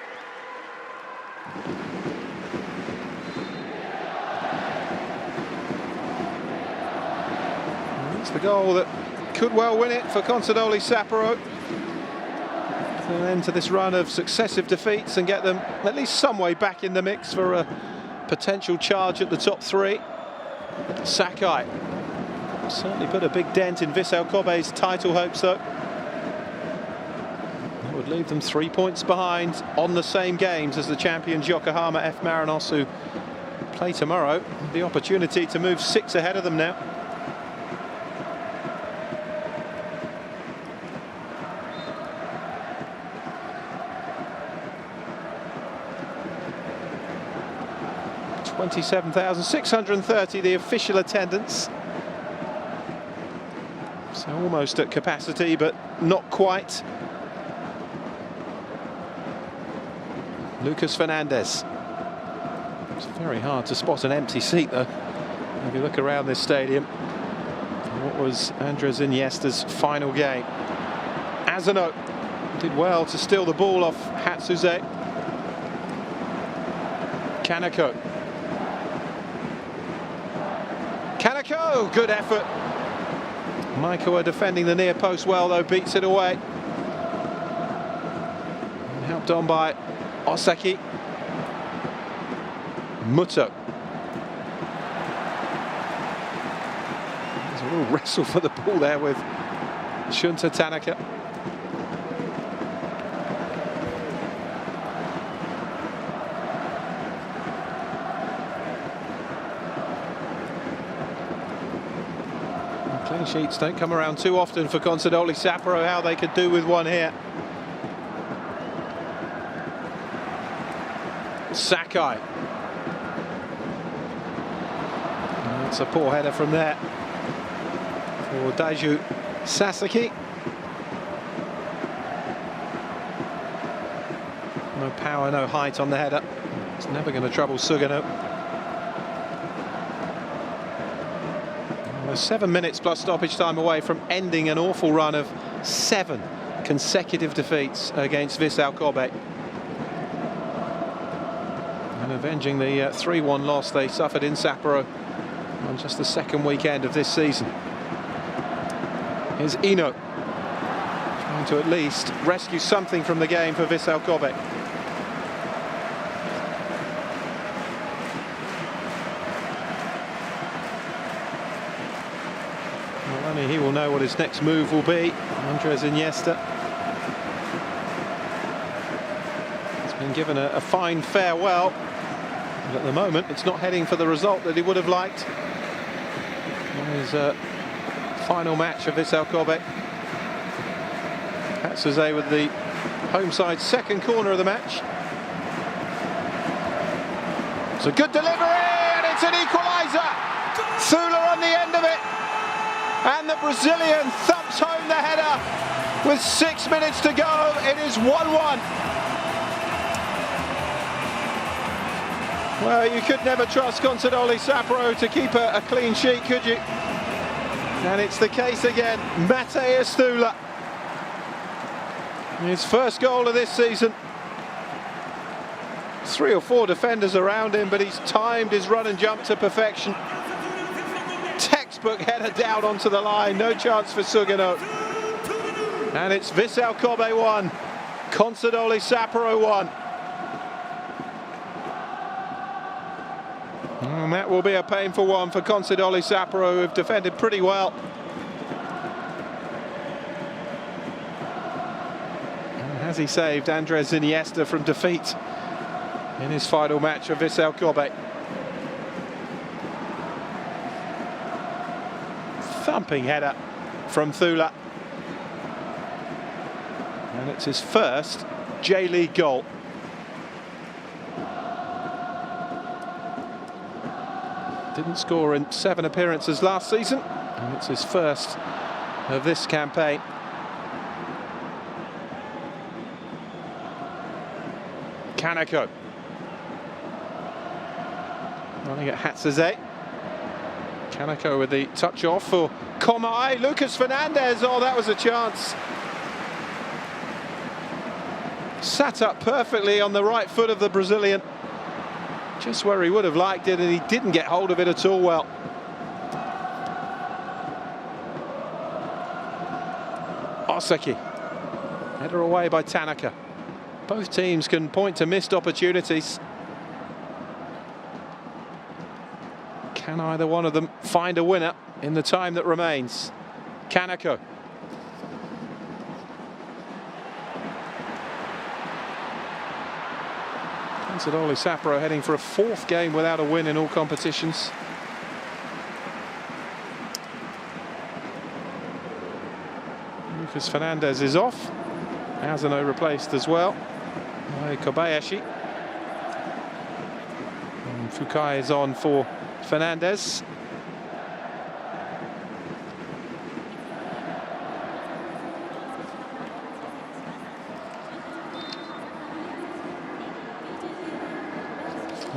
It's the goal that could well win it for Consadole Sapporo. An end to this run of successive defeats and get them at least some way back in the mix for a potential charge at the top 3. Sakai certainly put a big dent in Vissel Kobe's title hopes though. That would leave them 3 points behind on the same games as the champions Yokohama F. Marinos, who play tomorrow. The opportunity to move 6 ahead of them now. $27,630 the official attendance. So almost at capacity, but not quite. Lucas Fernandez. It's very hard to spot an empty seat though, if you look around this stadium. What was Andres Iniesta's final game. Asano did well to steal the ball off Hatsuze. Kaneko. Kaneko, good effort. Maikawa defending the near post well though, beats it away. And helped on by Osaki. Muto. There's a little wrestle for the ball there with Shunta Tanaka. Clean sheets don't come around too often for Consadole Sapporo. How they could do with one here. Sakai. That's a poor header from there for Daiju Sasaki. No power, no height on the header. It's never going to trouble Sugano. We're 7 minutes plus stoppage time away from ending an awful run of 7 consecutive defeats against Vissel Kobe. And avenging the 3-1 loss they suffered in Sapporo on just the second weekend of this season. Here's Ino, trying to at least rescue something from the game for Vissel Kobe. Well, only he will know what his next move will be. Andres Iniesta has been given a fine farewell, but at the moment it's not heading for the result that he would have liked on his final match of Vissel Kobe. Hatsuze with the home side's second corner of the match. It's a good delivery, and it's an equalizer. Thula on the end of it, and the Brazilian thumps home the header with 6 minutes to go. It is 1-1. Well, you could never trust Consadole Sapporo to keep a clean sheet, could you? And it's the case again. Mateus Thula, his first goal of this season. 3 or 4 defenders around him, but he's timed his run and jump to perfection. Textbook header down onto the line, no chance for Sugano. And it's Vissel Kobe 1, Consadole Sapporo 1. And that will be a painful one for Consadole Sapporo, who have defended pretty well. And has he saved Andres Iniesta from defeat in his final match for Vissel Kobe? Thumping header from Thula. And it's his first J-League goal. Didn't score in 7 appearances last season, and it's his first of this campaign. Kaneko running at Hatsuze. Kaneko with the touch off for Komai. Lucas Fernandez, oh, that was a chance. Sat up perfectly on the right foot of the Brazilian, just where he would have liked it, and he didn't get hold of it at all well. Osaki, header away by Tanaka. Both teams can point to missed opportunities. Can either one of them find a winner in the time that remains? Kaneko. Consadole Sapporo heading for a 4th game without a win in all competitions. Lucas Fernandez is off. Azano replaced as well by Kobayashi. And Fukai is on for Fernandez.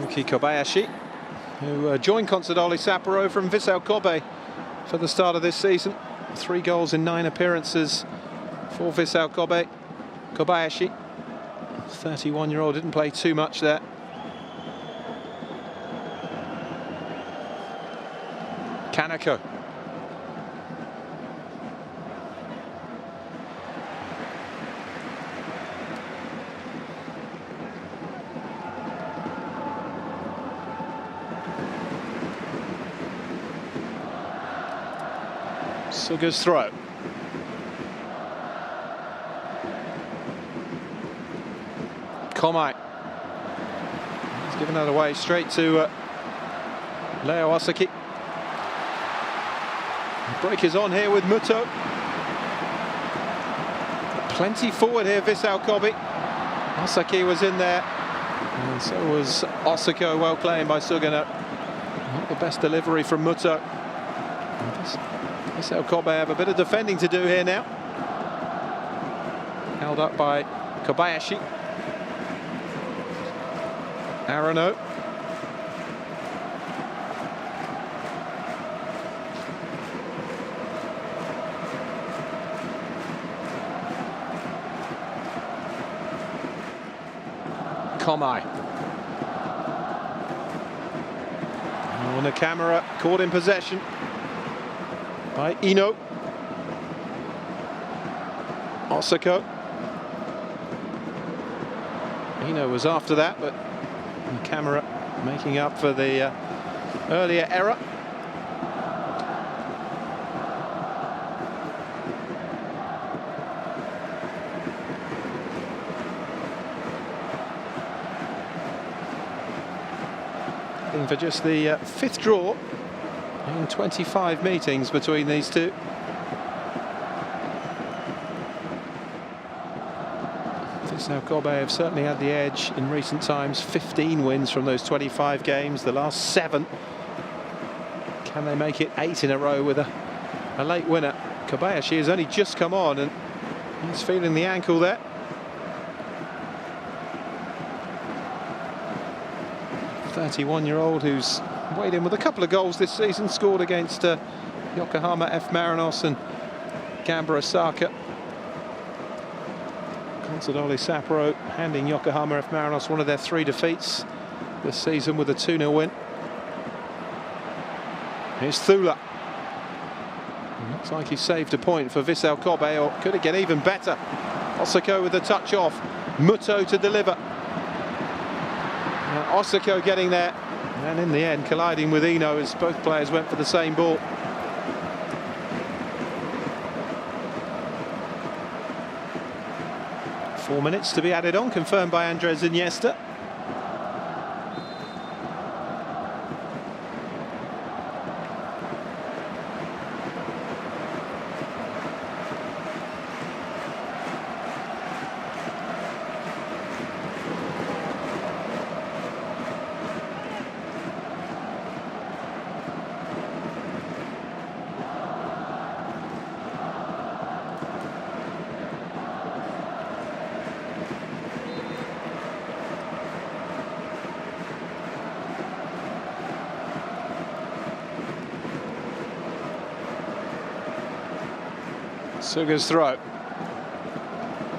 Yuki Kobayashi, who joined Consadole Sapporo from Vissel Kobe for the start of this season. 3 goals in 9 appearances for Vissel Kobe. Kobayashi, 31-year-old, didn't play too much there. Kaneko. Suga's throw. Komai. He's given that away straight to Leo Osaki. The break is on here with Muto. Plenty forward here, Vissel Kobe. Osaki was in there And so was Osako, well playing by Sugano. Not the best delivery from Muto. Vissel Kobe have a bit of defending to do here now. Held up by Kobayashi. Arano. Komai. On the camera, caught in possession by Ino. Osako. Ino was after that, but the camera making up for the earlier error. For just the fifth draw in 25 meetings between these two. Vissel Kobe have certainly had the edge in recent times. 15 wins from those 25 games, the last 7. Can they make it 8 in a row with a late winner? Kobayashi has only just come on and he's feeling the ankle there. 31-year-old who's weighed in with a couple of goals this season, scored against Yokohama F. Marinos and Gamba Osaka. Consadole Sapporo handing Yokohama F. Marinos one of their 3 defeats this season with a 2-0 win. Here's Thula. Looks like he saved a point for Vissel Kobe, or could it get even better? Osako with a touch off. Muto to deliver. Osako getting there, and in the end colliding with Ino as both players went for the same ball. Four minutes to be added on, confirmed by Andres Iniesta. Suga's throw.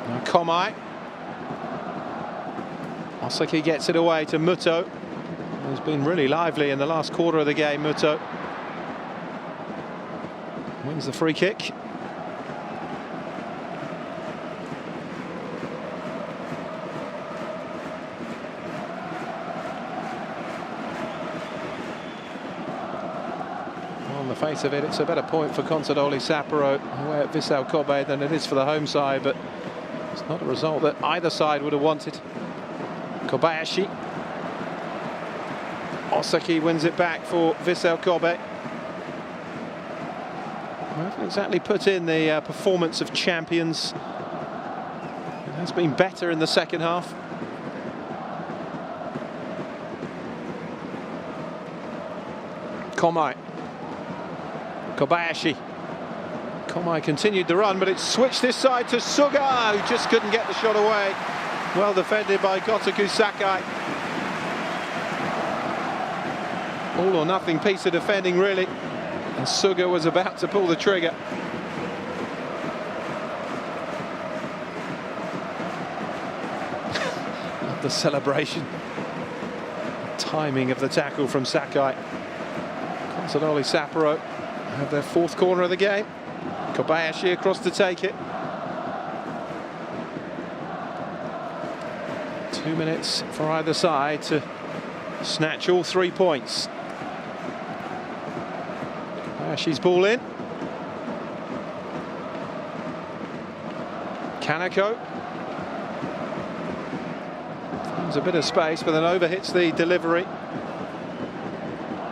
Now Komai. Osaki gets it away to Muto. He's been really lively in the last quarter of the game, Muto. Wins the free kick. On the face of it, it's a better point for Consadole Sapporo away at Vissel Kobe than it is for the home side, but it's not a result that either side would have wanted. Kobayashi. Osaki wins it back for Vissel Kobe. Well, haven't exactly put in the performance of champions. It has been better in the second half. Komai. Kobayashi. Komai continued the run, but it's switched this side to Suga, who just couldn't get the shot away. Well defended by Gotoku Sakai. All or nothing piece of defending, really. And Suga was about to pull the trigger. The celebration. Timing of the tackle from Sakai. Consadole Sapporo have their 4th corner of the game. Kobayashi across to take it. 2 minutes for either side to snatch all 3 points. Kobayashi's ball in. Kaneko. Finds a bit of space, but then overhits the delivery.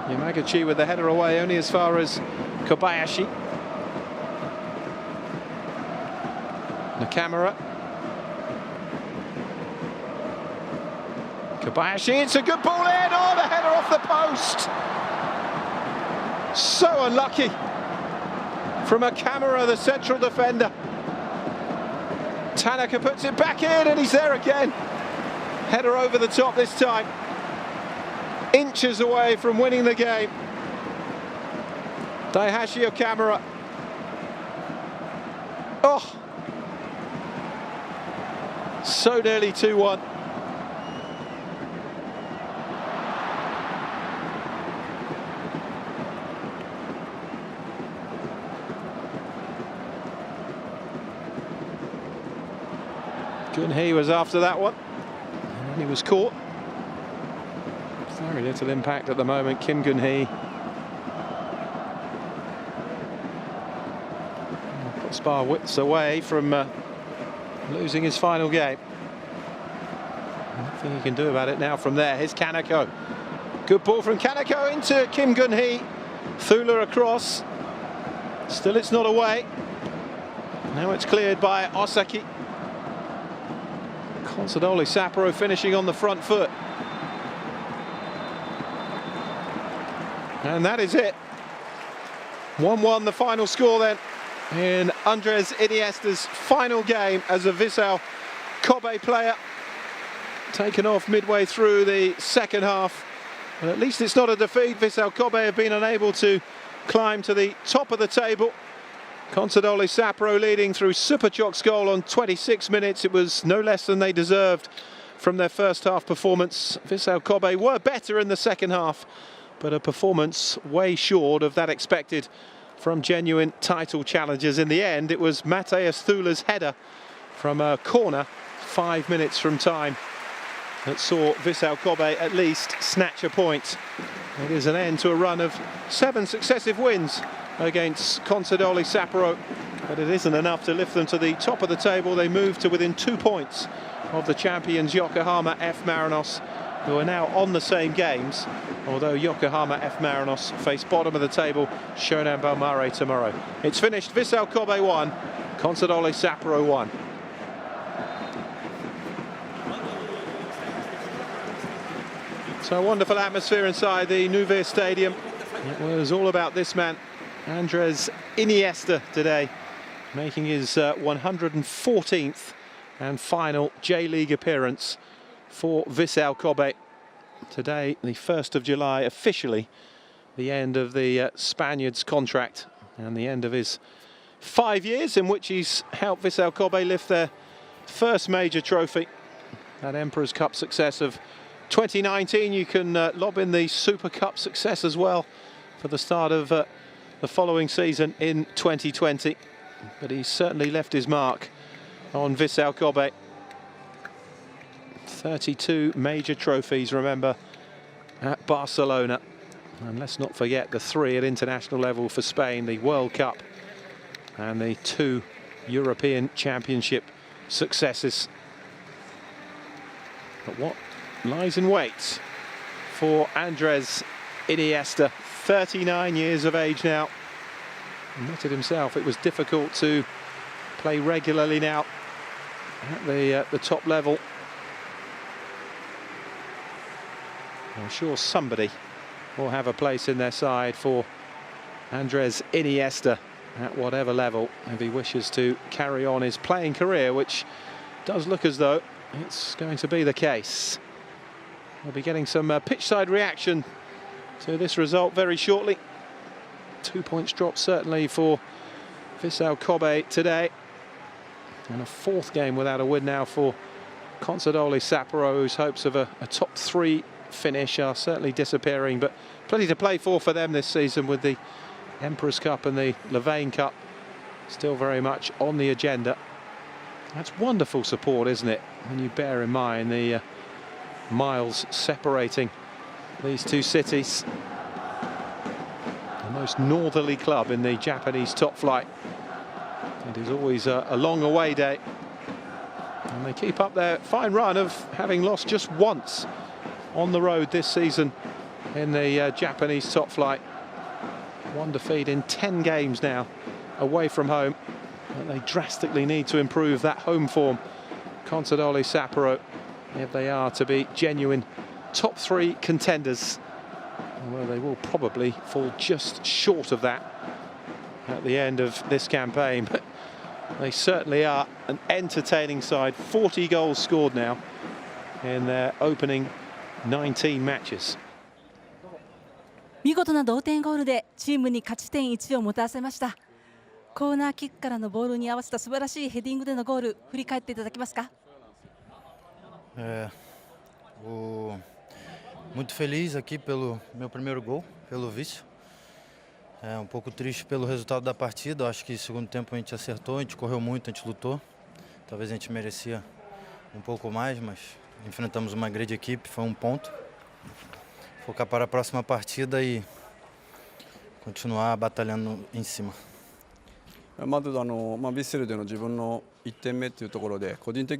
Yamaguchi with the header away only as far as Kobayashi. Nakamura. Kobayashi, it's a good ball in. Oh, the header off the post. So unlucky from a camera, the central defender. Tanaka puts it back in and he's there again. Header over the top this time. Inches away from winning the game. Daihashi Okamura. Oh, so nearly 2-1. Gunhee was after that one, and then he was caught. Very little impact at the moment, Kim Gunhee. Puts bar widths away from losing his final game. Nothing he can do about it now from there. Here's Kaneko. Good ball from Kaneko into Kim Gunhee. Thula across. Still it's not away. Now it's cleared by Osaki. Consadole Sapporo finishing on the front foot. And that is it. 1-1 the final score then in Andres Iniesta's final game as a Vissel Kobe player. Taken off midway through the second half. But at least it's not a defeat. Vissel Kobe have been unable to climb to the top of the table. Consadole Sapporo leading through Superchok's goal on 26 minutes. It was no less than they deserved from their first half performance. Vissel Kobe were better in the second half, but a performance way short of that expected from genuine title challengers. In the end, it was Mateus Thula's header from a corner 5 minutes from time that saw Vissel Kobe at least snatch a point. It is an end to a run of 7 successive wins against Consadole Sapporo, but it isn't enough to lift them to the top of the table. They move to within 2 points of the champions Yokohama F. Marinos, who are now on the same games, although Yokohama F. Marinos face bottom of the table Shonan Bellmare tomorrow. It's finished. Vissel Kobe 1, Consadole Sapporo 1. So a wonderful atmosphere inside the NOEVIR Stadium. It was all about this man, Andres Iniesta, today, making his 114th and final J-League appearance for Vissel Kobe. Today, the 1st of July, officially the end of the Spaniard's contract and the end of his 5 years in which he's helped Vissel Kobe lift their first major trophy. That Emperor's Cup success of 2019, you can lob in the Super Cup success as well for the start of the following season in 2020. But he's certainly left his mark on Vissel Kobe. 32 major trophies, remember, at Barcelona. And let's not forget the 3 at international level for Spain, the World Cup and the 2 European Championship successes. But what lies in wait for Andres Iniesta, 39 years of age now. Admitted himself it was difficult to play regularly now at the top level. I'm sure somebody will have a place in their side for Andres Iniesta at whatever level if he wishes to carry on his playing career, which does look as though it's going to be the case. We'll be getting some pitchside reaction to this result very shortly. 2 points drop certainly for Vissel Kobe today. And a 4th game without a win now for Consadole Sapporo, whose hopes of a top 3 finish are certainly disappearing, but plenty to play for them this season, with the Emperor's Cup and the Louvain Cup still very much on the agenda. That's wonderful support, isn't it, when you bear in mind the miles separating these two cities. The most northerly club in the Japanese top flight. It is always a long away day, and they keep up their fine run of having lost just once on the road this season in the Japanese top flight. 1 defeat in 10 games now away from home, but they drastically need to improve that home form. Consadole Sapporo, if they are to be genuine top 3 contenders, well, they will probably fall just short of that at the end of this campaign, but they certainly are an entertaining side. 40 goals scored now in their opening 19 matches. 見事な同点ゴールでチームに勝ち点1をもたらせました。コーナーキックからのボールに合わせた素晴らしいヘディングでのゴール、振り返っていただけますか。Muito feliz aqui pelo meu primeiro gol, pelo Vissel. Pouco triste pelo resultado da partida. Eu acho que no segundo tempo a gente acertou, a gente correu muito, a gente lutou. Talvez a gente merecia pouco mais, mas enfrentamos uma grande equipe, foi ponto. Focar para a próxima partida e continuar batalhando em cima. まずヴィッセルでの自分の1点目というところで個人的に